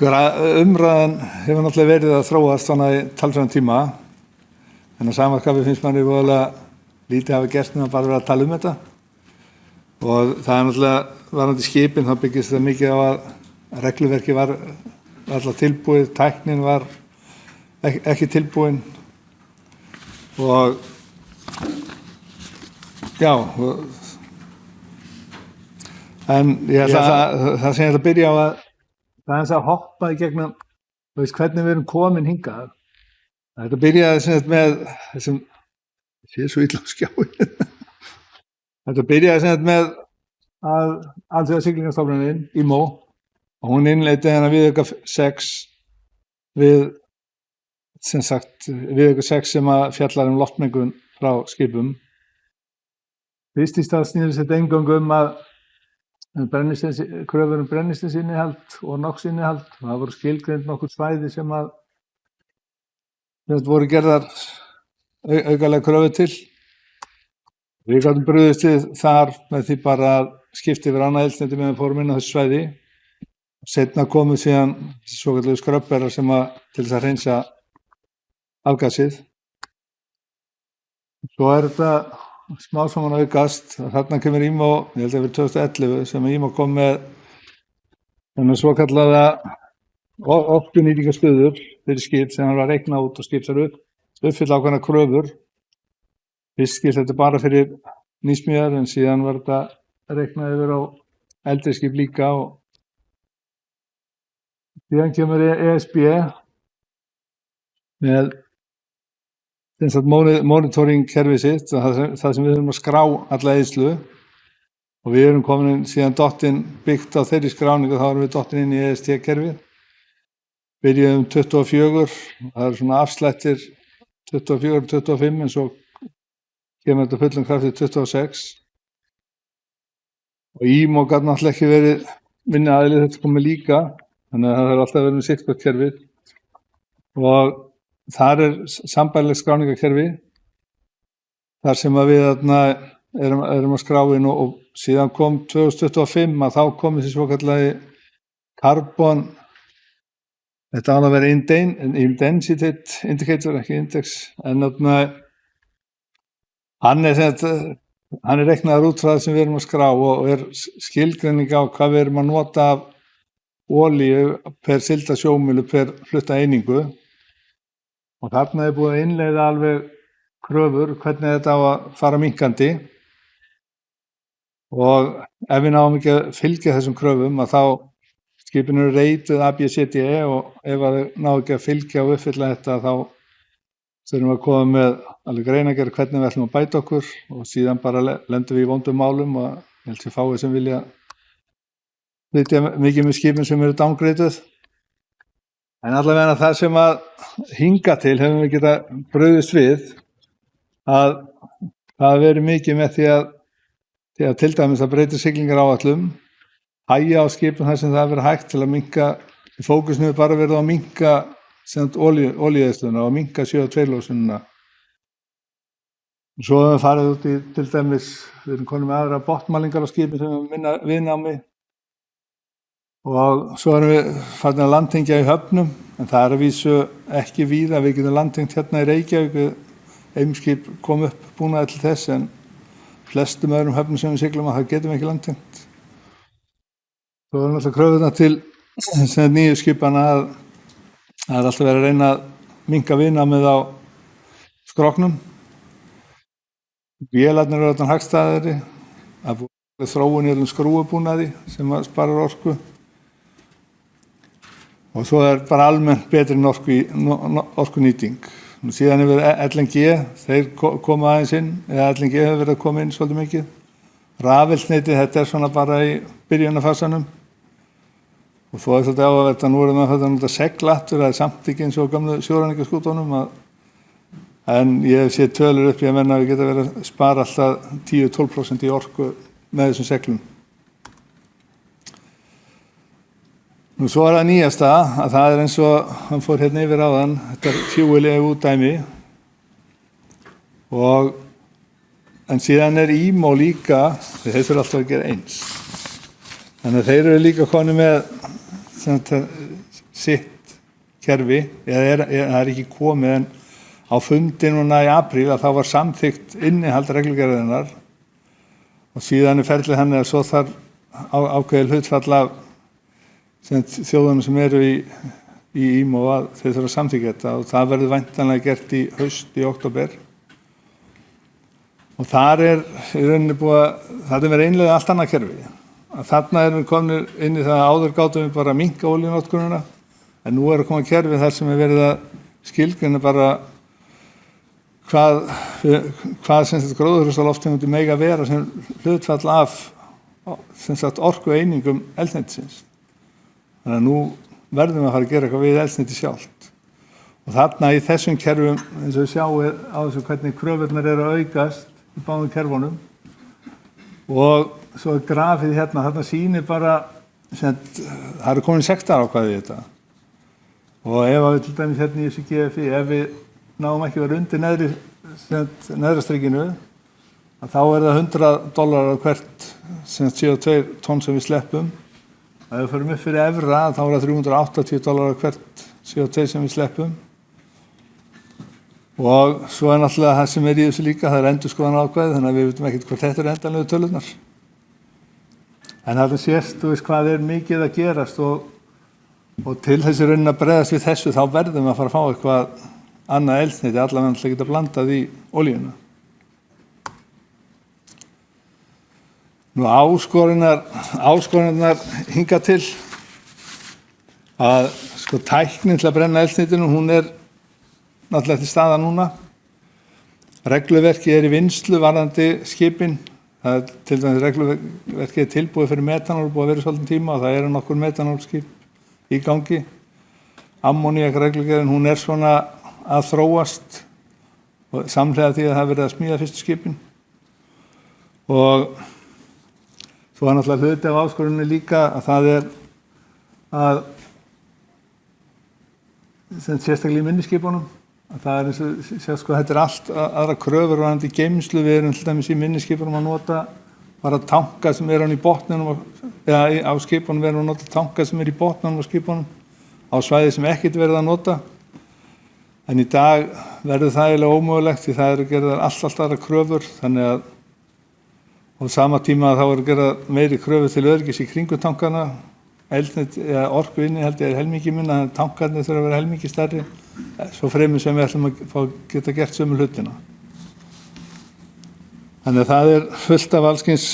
að umræðan hefur náttúrulega verið að þróast svona í talsverðan tíma. En að samanskapi finnst manni voðalega lítið hafa gert með að bara vera að tala þetta. Og það náttúrulega varðandi skipin, þá byggist það mikið á að regluverki var alltaf tilbúið, tæknin var ekki tilbúin og já, en ég ætla það sem ég ætla að byrja á að hoppa í gegnum, þú veist hvernig við erum komin hingað. Þetta byrjaði með þessum, sé svo illa á skjáin. Þetta byrjaði með að Alþjóðasiglingamastofnunin, IMO, og hún innleiddi hennar viðauka 6 viðauka 6 sem að fjallar loftmengun frá skipum. Fyrst í stað snýrist þetta eingöngu að kröfur brennisteinsinnihald og NOx-innihald. Það voru skilgreind nokkur svæði sem að voru gerðar aukalega kröfur til. Við gátum brugðist við þar með því bara að skipta yfir annað eldsneyti meðan við fórum inn á þessu svæði. Seinna komu síðan svokölluðu skröbberar sem til þess að hreinsa afgasið. Svo þetta smá saman aukast. Þarna kemur IMO, ég held að það var 2011, sem IMO kom með svokallaða orkunýtingarstöður fyrir skip sem var að reikna út og skip þar uppfylla ákveðnar kröfur. Fyrst skipt þetta bara fyrir nýsmíðar en síðan var þetta reiknað yfir á eldri skip líka og síðan kemur ESB með monitoring kerfið sitt, það sem við erum að skrá alla eyðslu og við erum komin síðan byggt á þeirri skráningu, þá erum við dottin inn í EST-kerfið. Byrjuðum 24, það eru svona afslættir 24 og 25 en svo kemur þetta fullum kraftið 26 og IMO gat náttúrulega ekki verið minni aðili, þetta komið líka, þannig að það er alltaf verið með sittbært kerfið og þar sambærilegt skráningakerfi þar sem að við erum að skrá inn og síðan kom 2025 að þá kom þessi svokallagi carbon, þetta án að vera intensity indicator, ekki index, en hann er reiknaður út frá það sem við erum að skrá og er skilgreining á hvað við erum að nota af olíu per siglda sjómílu per flutta einingu og þarna er búið að innleiða alveg kröfur hvernig þetta á að fara minnkandi og ef við náum ekki að fylgja þessum kröfum að þá skipin eru reituð ABCDE og ef að þau ná ekki að fylgja og uppfylla þetta þá þurfum við að koma með alveg greinargerð hvernig við ætlum að bæta okkur og síðan bara lendum við í vondum málum og ég held sér fáið sem vilja vitja mikið með skipin sem eru downgraded. En allavega það sem að hinga til hefum við geta brugðist við að það verið mikið með því að til dæmis að breyta siglingaráætlun, hægja á skipum þar sem það verið hægt til að minnka, fókusinu er bara verið að minnka olíueyðsluna og minnka CO2-lósunina. Svo hefum við farið út í til dæmis, við erum konum með aðra botnmælingar á skipin sem við minna viðnámi og svo erum við farin að landtengja í höfnum en það er að vísu ekki víða, við getum landtengt hérna í Reykjavík, Eimskip kom upp búnaði til þess en flestum öðrum höfnum sem við siglum að það getum við ekki landtengt. Svo erum við alltaf kröfuna til nýju skipana að það er alltaf verið að reyna að minnka viðnámið á skroknum. Vélarnir eru þarna hagstæðari, að búið þróun í skrúfubúnaði sem sparar orku. Og svo er bara almennt betri orkunýting. Síðan hefur LNG, þeir koma aðeins inn, eða LNG hefur verið að koma inn svolítið mikið. Rafeldsneyti, þetta svona bara í byrjunarfasanum og svo svolítið áhugavert að nú erum við að nota seglattur, það samt ekki eins og gamlu sjóræningjaskútunum en ég hef séð tölur upp í að menna að við geta verið að spara alltaf 10-12% í orku með þessum seglum. Nú svo það nýjasta að það eins og hann fór hérna yfir áðan, þetta fuel EU dæmi en síðan IMO líka, þeir þurfa alltaf að gera eins. Þannig að þeir eru líka konið með sitt kerfi, það ekki komið en á fundin núna í apríl að þá var samþykkt innihald reglugerðarinnar og síðan ferlið hann að svo þarf ákveðið hlutfall af þjóðunum sem eru í IMO að þeir þurfa að samþykkja þetta og það verður væntanlega gert í haust í október. Og þar í rauninni það verið einlega allt annað kerfi. Þarna erum við komin inn í það að áður gátum við bara að minnka olíunotkunina en nú að koma kerfi þar sem verið að skilgreina bara hvað gróðurhúsalofttegundir mega vera sem hlutfall af orkueiningum eldsneytisins. Þannig að nú verðum við að fara að gera eitthvað við eldsneyti sjálft. Og þarna í þessum kerfum, eins og við sjáum á þessu hvernig kröfurnar eru að aukast í báðum kerfunum og svo grafið hérna, þarna sýnir bara, það eru komin 6 ákvæði í þetta. Og ef við til dæmis hérna í þessu GFI, ef við náum ekki verið undir neðra strikinu, þá það $100 á hvert CO2 tonn sem við sleppum. Ef við förum upp fyrir evra, þá það $380 á hvert CO2 sem við sleppum. Og svo náttúrulega það sem í þessu líka, það endurskoðan ákvæði, þannig að við veitum ekkert hvort þetta endanlegu tölurnar. En það sést, þú veist hvað mikið að gerast og til þessi raunin að bregðast við þessu, þá verðum við að fara að fá eitthvað annað eldsneyti, allavega að geta blandað í olíuna. Nú áskoranirnar hinga til að tæknin til að brenna eldsneytinu, hún náttúrulega til staða núna. Regluverkið í vinnslu varðandi skipin. Það til dæmis regluverkið tilbúið fyrir metanól, búið að vera svolítinn tíma og það nokkur metanólskip í gangi. Ammóníakreglugerðin, hún svona að þróast og samhliða því að það verið að smíða fyrstu skipin. Og svo náttúrulega hluti af áskoruninni líka að það að sérstaklega í minniskipunum að það eins og þetta allt aðra kröfur varðandi geymslu. Við erum til dæmis í minniskipunum að nota bara tanka sem án í botninum eða á skipunum við erum að nota tanka sem í botninum á skipunum á svæði sem ekkert verið að nota. En í dag verður það eiginlega ómögulegt því það gerðar allt aðra kröfur þannig að á sama tíma þá gerðar meiri kröfur til öryggis í kringum tankana. Orku innihald helmingi minna, tankarnir þurfa að vera helmingi stærri, svo fremur sem við ætlum að geta gert sömu hlutina. Þannig að það fullt af allskyns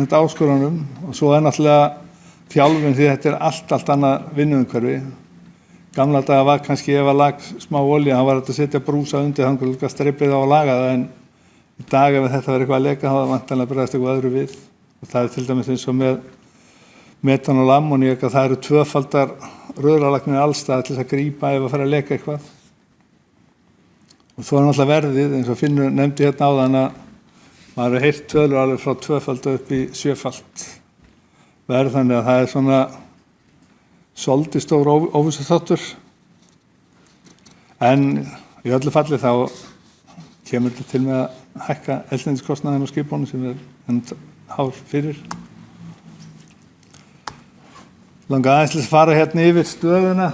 áskorunum og svo náttúrulega þjálfun því þetta allt annað vinnuumhverfi. Gamla daga var kannski ef að lag smá olía, þá var þetta að setja brúsa undir, þannig að streipið á að laga það en í dag ef þetta verður eitthvað að leka þá það vantanlega bregðast eitthvað öðru við. Og það til dæmis eins og með metanól og ammóníak að það tvöfaldar röðralagnir allstaðar til þess að grípa ef að fara að leka eitthvað. Og svo náttúrulega verðið, eins og Finnur nefndi hérna áðan að maður heyrt tölur alveg frá tvöfald upp í 7-falt verð, þannig að það svona svolítið stór óvissuþáttur. En í öllu falli þá kemur þetta til með að hækka eldsneytiskostnaðinn á skipunum sem hár fyrir. Langar aðeins til að fara hérna yfir stöðuna.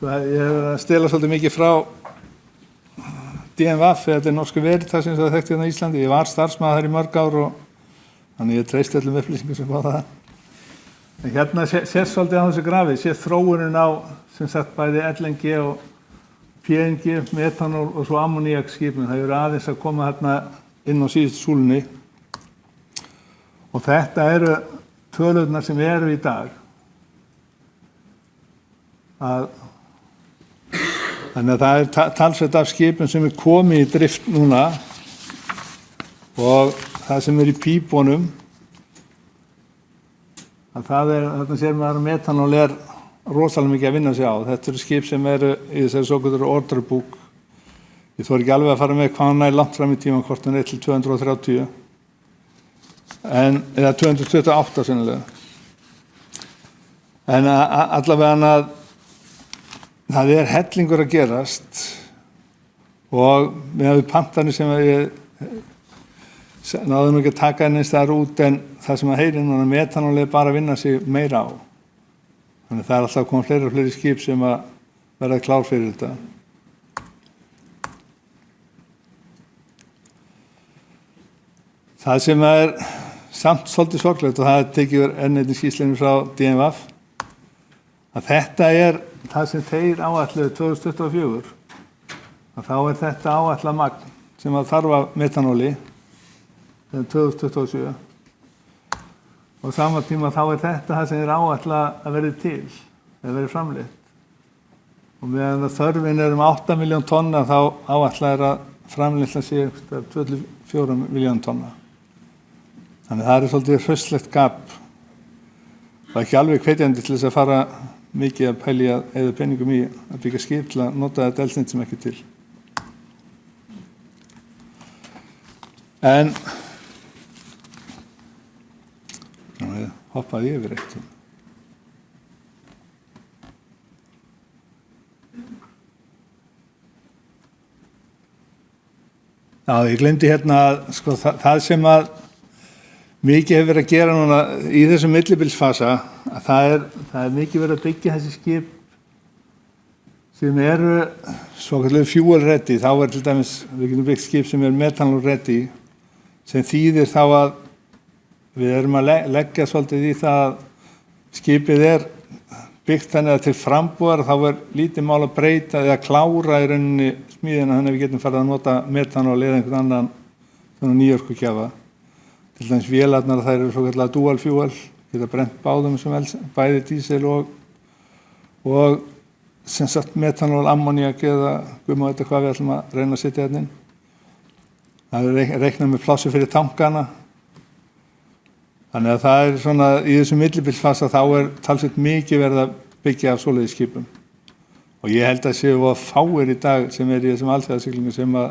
Ég hef að stela svolítið mikið frá DNVF, þetta Norsku Veritas eins og það þekkti hérna í Íslandi. Ég var starfsmaður þar í mörg ár og þannig ég treysti öllum upplýsingum sem var það. En hérna sér svolítið á þessu grafi, sér þróunin á sem sagt bæði LNG og PNG, metanól og svo ammóníakskipin. Það eru aðeins að koma hérna inn á síðustu súlunni. Og þetta eru tölurnar sem eru í dag. Þannig að það talsvert af skipum sem komið í drift núna og það sem í pípunum, að þarna sér maður að metanól rosalega mikið að vinna sig á. Þetta eru skip sem eru í þessari svokallaðri order book. Ég þori ekki alveg að fara með hvað hann er langt fram í tíma, hvort hann 1-230, eða 228 sennilega. En allavega að það hellingur að gerast og með pantanir sem ég náðu nú ekki að taka henni staðar út, en það sem að heyri núna metanól bara að vinna sig meira á. Þannig það alltaf að koma fleiri og fleiri skip sem að verða klár fyrir þetta. Það sem samt svolítið sorglegt, og það tekið enn einnig skýrslunum frá DMF, að þetta það sem þeir áætluðu 2024, að þá þetta áætlað magn sem að þarf af metanóli 2027. Og sama tíma þá þetta það sem þeir áætla að verði til, eða verði framleitt. Og meðan þörfin um 8 miljón tonna, þá áætla að framleiðsla sé 24 miljón tonna. Þannig það svolítið hrauslegt gap. Það ekki alveg hvetjandi til þess að fara mikið að pæli að eyða peningum í að byggja skip til að nota þetta eldsneyti sem ekki til. En ég hoppaði yfir eitt. Já, ég glemdi hérna að það sem að mikið hefur verið að gera núna í þessum millibilsfasa, að það er mikið verið að byggja þessi skip sem eru svokallaður fuel ready. Þá til dæmis, við getum byggt skip sem metanol ready, sem þýðir þá að við erum að leggja svolítið í það að skipið byggt þannig að til frambúðar þá lítið mál að breyta eða klára í rauninni smíðina, þannig að við getum farið að nota metanól eða einhvern annan svona nýorkugjafa. Til dæmis vélarnar, þær eru svokallaða dual fuel, geta brent báðum sem bæði dísil og sem sagt metanól, ammoniak eða gumma þetta hvað við ætlum að reyna að setja hérna inn. Það reiknað með plássu fyrir tankana. Þannig að það svona, í þessum millibilsfasa þá talsveit mikið verið að byggja af svoleiðis skipum. Og ég held að séu að fáir í dag sem í þessum alþjóðasiglingum sem að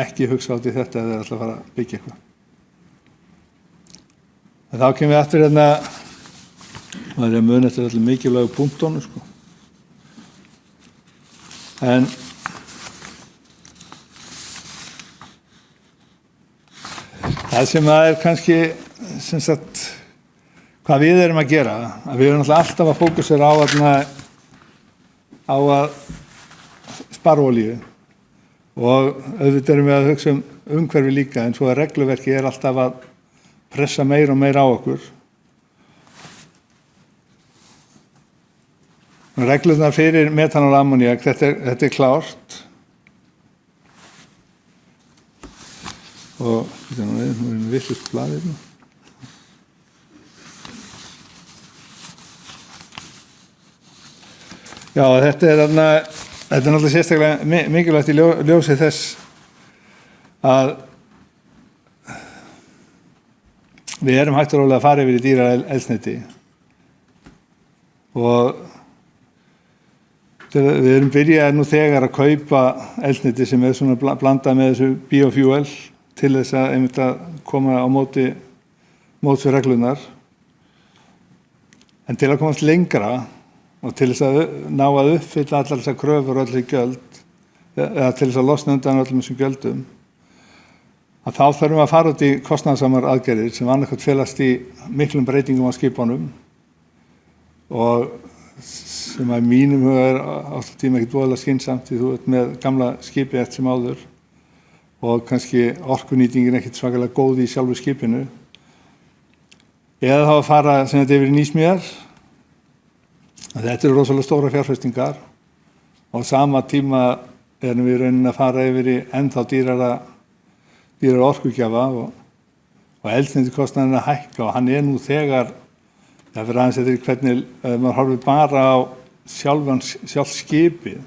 ekki hugsa átt í þetta eða ætla að fara að byggja eitthvað. En þá kemur við aftur hérna, maður að muna eftir allir mikilvægu punktónu, En það sem kannski, sem sagt, hvað við erum að gera, að við erum alltaf að fókusera á að spara olíu og auðvitað erum við að hugsa umhverfi líka, en svo að regluverki alltaf að pressa meira og meira á okkur. Reglurnar fyrir metanól og ammoniak, þetta klárt. Og nú erum við villust blaðir. Já, þetta náttúrulega sérstaklega mikilvægt í ljósi þess að við erum hægt og rólega að fara yfir í dýra eldsneyti og við erum byrjað nú þegar að kaupa eldsneyti sem svona blandað með þessu biofuel til þess að koma á móti við reglunar. En til að komast lengra og til þess að ná að uppfylla allar þessar kröfur og allir gjöld, eða til þess að losna undan öllum þessum gjöldum, að þá þurfum að fara út í kostnaðarsamar aðgerðir sem annarkvæmt felast í miklum breytingum á skipunum og sem að mínum huga átt tíma ekkert voðalega skynsamt því þú ert með gamla skipi eftir sem áður og kannski orkunýtingin ekkert svakalega góð í sjálfu skipinu. Eða þá að fara sem þetta yfir í nýsmíðar. Þetta eru rosalega stóra fjárfestingar og á sama tíma erum við raunin að fara yfir í ennþá dýrara orkugjafa og eldsneytikostnaðurinn að hækka og hann nú þegar, það fyrir aðeins eftir hvernig maður horfir bara á sjálf skipið,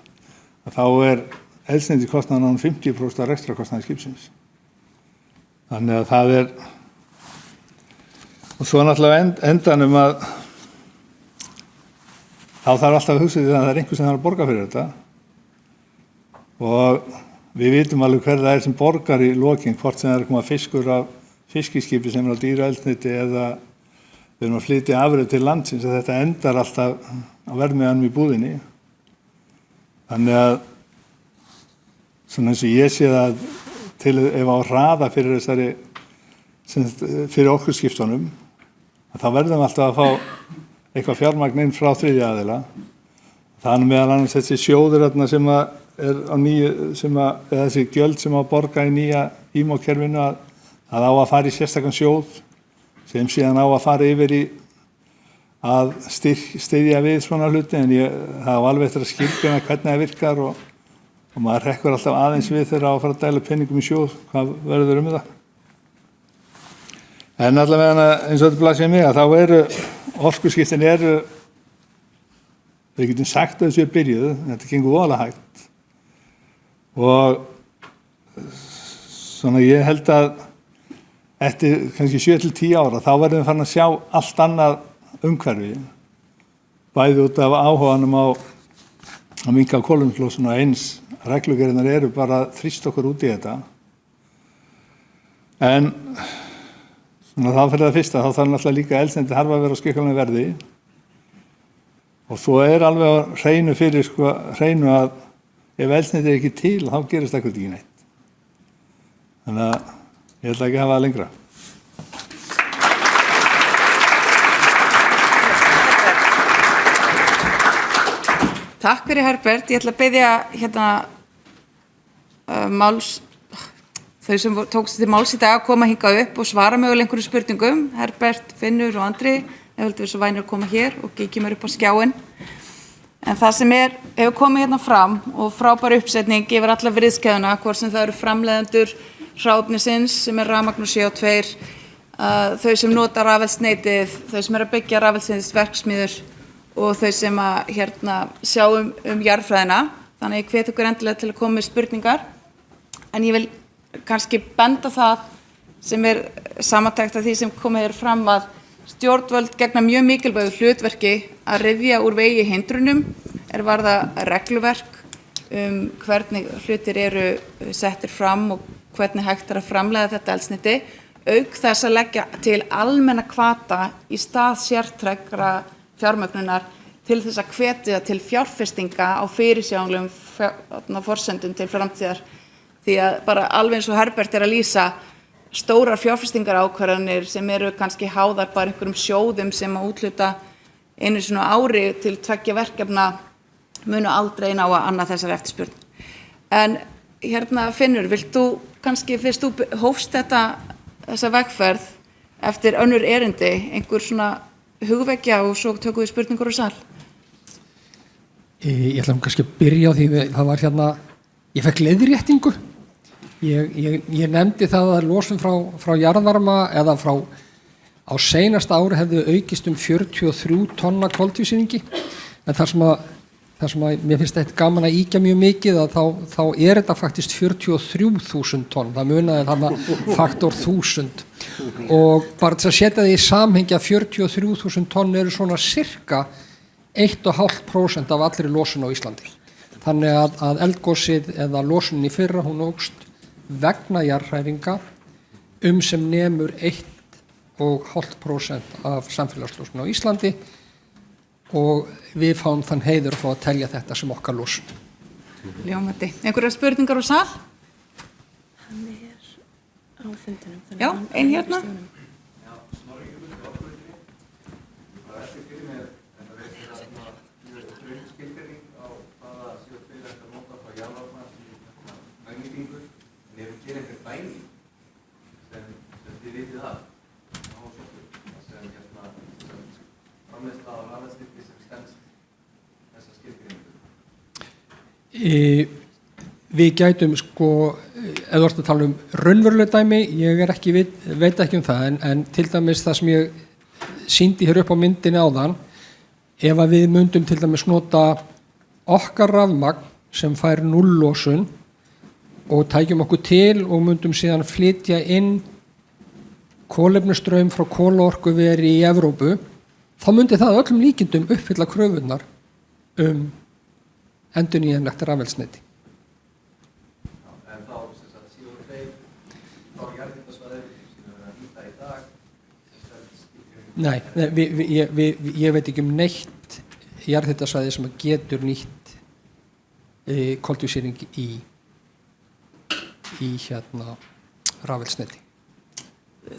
að þá eldsneytikostnaðurinn 50% af rekstrarkostnaði skipsins. Þannig að það og svo náttúrulega endanum að þá þarf alltaf að hugsa því að það einhver sem þarf að borga fyrir þetta og við vitum alveg hver það sem borgar í lokin, hvort sem það koma fiskur af fiskiskipi sem á dýraeldsneyti eða við erum að flytja afurðir til landsins að þetta endar alltaf á verðmiðanum í búðinni. Þannig að svona eins og ég sé það til ef á hraða fyrir þessari fyrir orkuskiptunum að þá verðum við alltaf að fá eitthvað fjármagn inn frá þriðja aðila. Það meðal annars þessi sjóður sem er á nýju eða þessi gjöld sem á að borga í nýja IMO-kerfinu að á að fara í sérstakann sjóð sem síðan á að fara yfir í að styðja við svona hluti en það á alveg eftir að skilgreina hvernig það virkar og maður hrekkur alltaf aðeins við þegar á að fara að dæla peningum í sjóð, hvað verður það? En allavega eins og þetta blasir mig að þá eru orkuskiptin við getum sagt að þessu byrjuðu, þetta gengur voðalega hægt og svona ég held að eftir kannski 7 til 10 ára þá verðum við farin að sjá allt annað umhverfi bæði út af áhuganum á að minnka kolefnislosun og eins reglugerðirnar eru bara að þrýsta okkur út í þetta en svona þá fyrir það fyrsta þá þarf náttúrulega líka eldsneyti þarf að vera á skikkanlegu verði og svo alveg á hreinu að ef eldsneyti ekki til þá gerist ekkert ekki neitt. Þannig að ég ætla ekki að hafa það lengra. Takk fyrir Herbert. Ég ætla að biðja þau sem tókst til máls í dag að koma hingað upp og svara mögulega einhverjum spurningum. Herbert, Finnur og Andri, ef vildu við svo vænir að koma hér og kíkja mér upp á skjáinn. En það sem hefur komið hérna fram og frábær uppsetning yfir alla virðiskeðjuna, hvort sem það eru framleiðendur hráefnisins sem rafmagn og CO2, þau sem nota rafeldsneytið, þau sem eru að byggja rafeldsneytisverksmiðjur og þau sem sjá jarðfræðina. Þannig ég hvet ykkur endilega til að koma með spurningar. En ég vil kannski benda það sem samantekt af því sem komið fram að stjórnvöld gegna mjög mikilvægu hlutverki að ryðja úr vegi hindrunum varða regluverk hvernig hlutir eru settir fram og hvernig hægt að framleiða þetta eldsneyti, auk þess að leggja til almenna hvata í stað sértækra fjármögnunar til þess að hvetja til fjárfestinga á fyrirsjáanlegum forsendum til framtíðar. Því að bara alveg eins og Herbert að lýsa stórar fjárfestingarákvarðanir sem eru kannski háðar bara einhverjum sjóðum sem að úthluta einu sinni á ári til 2 verkefna munu aldrei ná að anna þessar eftirspurn. En Finnur, vilt þú kannski fyrst þú hófst þessa vegferð eftir önnur erindi, einhver svona hugvekja og svo tökum við spurningur úr sal? Ég ætla kannski að byrja á því það var ég fekk leiðréttingu. Ég nefndi það að losun frá jarðvarma eða á seinasta ári hefði aukist 43 tonna koltvísýringi en þar sem að mér finnst þetta gaman að ýkja mjög mikið að þá þetta faktist 43.000 tonn, það munaði þarna faktor 1000 og bara til að setja það í samhengi að 43.000 tonn eru svona cirka 1,5% af allri losun á Íslandi. Þannig að eldgosið eða losunin í fyrra hún ógst vegna jarðhræringa sem nemur 1,5% af samfélagslosun á Íslandi og við fáum þann heiður að fá að telja þetta sem okkar losun. Ljómandi. Einhverjar spurningar úr sal? Hann á fundinum. Já, ein hérna. Við gætum ef þú ert að tala raunveruleg dæmi, ég veit ekki það en til dæmis það sem ég sýndi hér upp á myndinni áðan, ef að við myndum til dæmis nota okkar rafmagn sem fær 0 losun og tækjum okkur til og myndum síðan flytja inn kolefnisstraum frá kolaorkuveri í Evrópu, þá myndi það öllum líkindum uppfylla kröfunar endurnýjanlegt rafeldsneyti. En þá, sem sagt, CO2 frá jarðhitasvæðum sem er að nýta í dag, Nei, ég veit ekki neitt jarðhitasvæði sem getur nýtt koltvísýring í rafeldsneyti.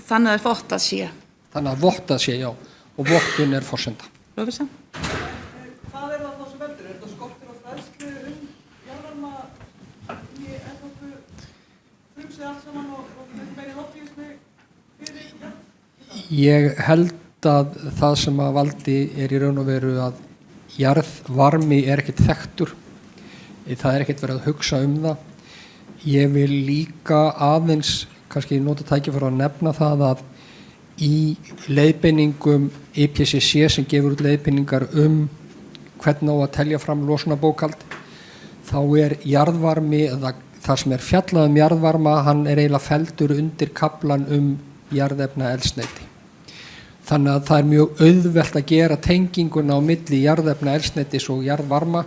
Þannig að vottað sé. Þannig að vottað sé, já, og vottun forsenda. Lofisa? Hvað það þá sem veldur? Þetta skortur á fræðslu jarðvarma í Evrópu frumsið allt saman og meiri lobbyismi fyrir jarðvarma? Ég held að það sem að valdi í raun og veru að jarðvarmi ekkert þekktur. Það ekkert verið að hugsa það. Ég vil líka aðeins kannski nota tækifæri að nefna það að í leiðbeiningum IPCC sem gefur út leiðbeiningar hvernig á að telja fram losunarbókhald, þá jarðvarmi, eða það sem fjallað jarðvarma, hann eiginlega felldur undir kaflan jarðefnaeldsneyti. Þannig að það mjög auðvelt að gera tenginguna á milli jarðefnaeldsneytis og jarðvarma,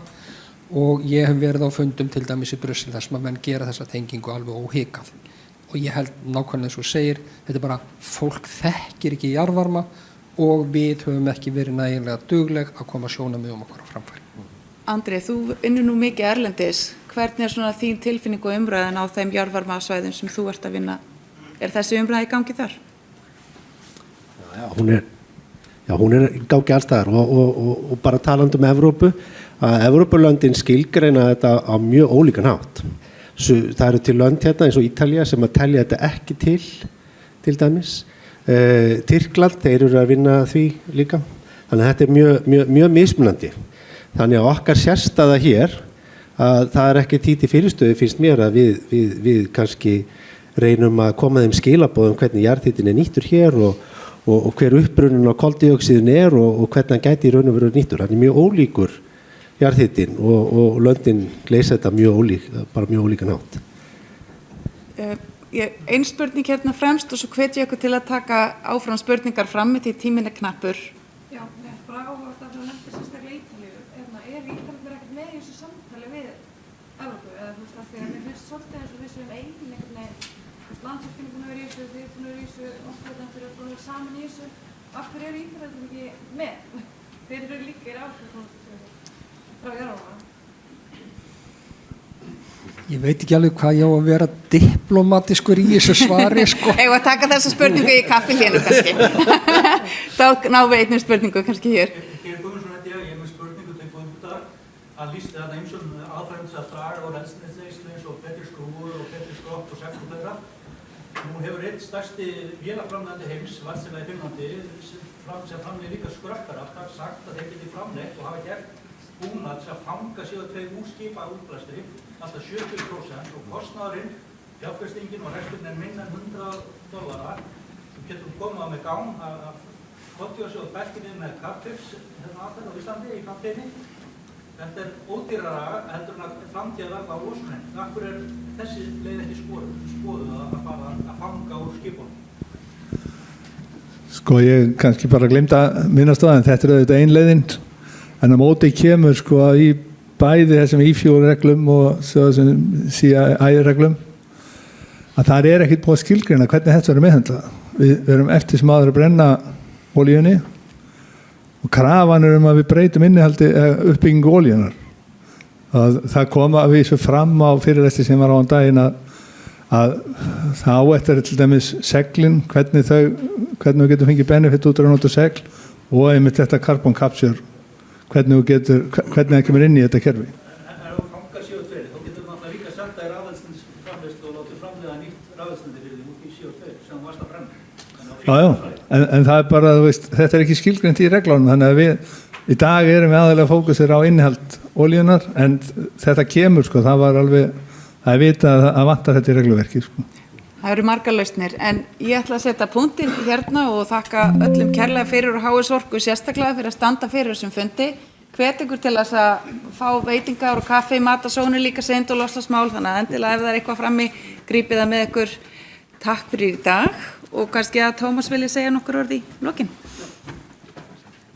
og ég hef verið á fundum til dæmis í Brussel þar sem að menn gera þessa tengingu alveg óhikað. Og ég held nákvæmlega eins og segir, þetta bara, fólk þekkir ekki jarðvarma og við höfum ekki verið nægilega dugleg að koma sjónarmiðum okkur á framfæri. Andri, þú vinnur nú mikið erlendis. Hvernig svona þín tilfinning og umræðan á þeim jarðvarmasvæðum sem þú ert að vinna? Þessi umræða í gangi þar? Já, hún í gangi alls staðar og bara talandi Evrópu, að Evrópulöndin skilgreina þetta á mjög ólíkan hátt. Það eru til lönd hérna eins og Ítalía sem að telja þetta ekki til dæmis. Tyrkland, þeir eru að vinna því líka. Þannig að þetta mjög mismunandi. Þannig að okkar sérstaða hér, að það ekki títi fyrirstöðu finnst mér að við kannski reynum að koma þeim skilaboðum hvernig jarðhitinn nýttur hér og hver upprunnin á koldíoxíðin og hvernig hann gæti í raun og veru nýttur. Hann mjög ólíkur jarðhitinn og löndin leysa þetta mjög ólíkan hátt. Ein spurning hérna fremst og svo hvet ég ykkur til að taka áfram spurningar fram því tíminn knappur. Já, bara áhugavert að það nefnir sérstaklega Ítalíu. Ítalíu ekkert með í þessu samtali við Evrópu, eða þú veist af því að mér finnst svolítið eins og við séum eigin einhvern veginn, landsvirkjun búin að vera í þessu, þið búin að vera í þessu, orkuveitur búin að vera saman í þessu. Af hverju Ítalíu ekki með? Þeir eru líka áhrif frá jarðvarma. Ég veit ekki alveg hvað ég á að vera diplómatískur í þessu svari, sko. Eigum að taka þessa spurningu í kaffihlénu kannski. Þá náum við einnig spurningu kannski hér. Hér komum svona þetta, ég með spurningu til Guðmundar. Hann lýsti þarna ýmsum aðferðum til að draga úr eldsneytisneyslu eins og betri skrúfur og betri skott og segl og fleira. Nú hefur einn stærsti vélaframleiðandi heims, Wärtsilä í Finnlandi, sem framleiðir líka skrökkaraftar, sagt að þeir geti framleitt og hafa gert búnað til að fanga CO2 úr skipaútblæstri alltaf 70% og kostnaðurinn, fjárfestingin og reksturinn minna en $100 sem getur komið á með gán að koldíoxíð og beltinni með Capex aðferð á Íslandi í framtíðinni. Þetta ódýrara heldur en að framtíðaverða á losunin. Af hverju þessi leið ekki skoðuð að fara að fanga úr skipunum? Sko ég kannski bara gleymd að minnast á það, en þetta auðvitað ein leiðin. En á móti kemur sko í bæði þessum e-fuel-reglum og þessum CII-reglum að það ekkert búið að skilgreina hvernig þetta verður meðhöndlað. Við erum eftir sem aður að brenna olíunni og krafan að við breytum innihaldi uppbyggingu olíunar. Það kom að vísu fram á fyrirlestri sem var á daginn að það eftir til dæmis seglin, hvernig við getum fengið benefit út að nota segl og einmitt þetta carbon capture, hvernig það kemur inn í þetta kerfi. En ef þú fangar CO2, þá getur við náttúrulega líka sagt að rafeldsneytisframleiðslu og látið framleiða nýtt rafeldsneyti fyrir því út í CO2 sem þú varst að brenna. Já, en það bara, þetta ekki skilgreint í reglunum, þannig að við í dag erum við aðalega fókusir á innihald olíunar, en þetta kemur, sko, það er vitað að vantar þetta í regluverki, sko. Það eru margar lausnir, en ég ætla að setja punktinn hérna og þakka öllum kærlega fyrir og HS Orku sérstaklega fyrir að standa fyrir þessum fundi. Hvet ykkur til þess að fá veitingar og kaffi, mat og sónir líka seint og loftslagsmál, þannig að endilega ef það eitthvað frammi, grípið það með ykkur. Takk fyrir í dag og kannski að Tómas vilji segja nokkur orð í lokin.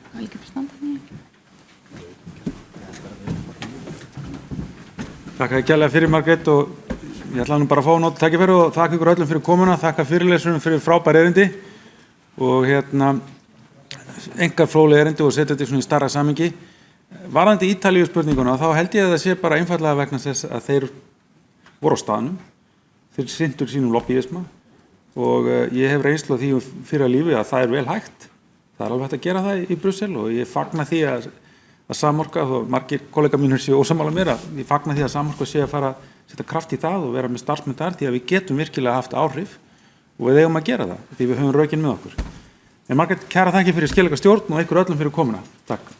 Það er ekki bara standa þannig. Þakka kærlega fyrir, Margrét, og ég ætla nú bara að fá nota tækifæri og þakka ykkur öllum fyrir komuna, þakka fyrirlesurum fyrir frábær erindi og engar fróðleg erindi og setja þetta í svona í stærra samhengi. Varðandi Ítalíu spurninguna, þá held ég að það sé bara einfallega vegna þess að þeir voru á staðnum, þeir sinntu sínum lobbyisma og ég hef reynslu á því fyrir að lífi að það er vel hægt. Það er alveg hægt að gera það í Brussel og ég fagna því að Samorka, þó margir kollega mínir séu ósammála mér, að ég fagna því að Samorka sé að fara að setja kraft í það og vera með starfsmenn þar því að við getum virkilega haft áhrif og við eigum að gera það því við höfum rökin með okkur. En Margrét, kæra þakki fyrir skillega stjórn og ykkur öllum fyrir komuna. Takk.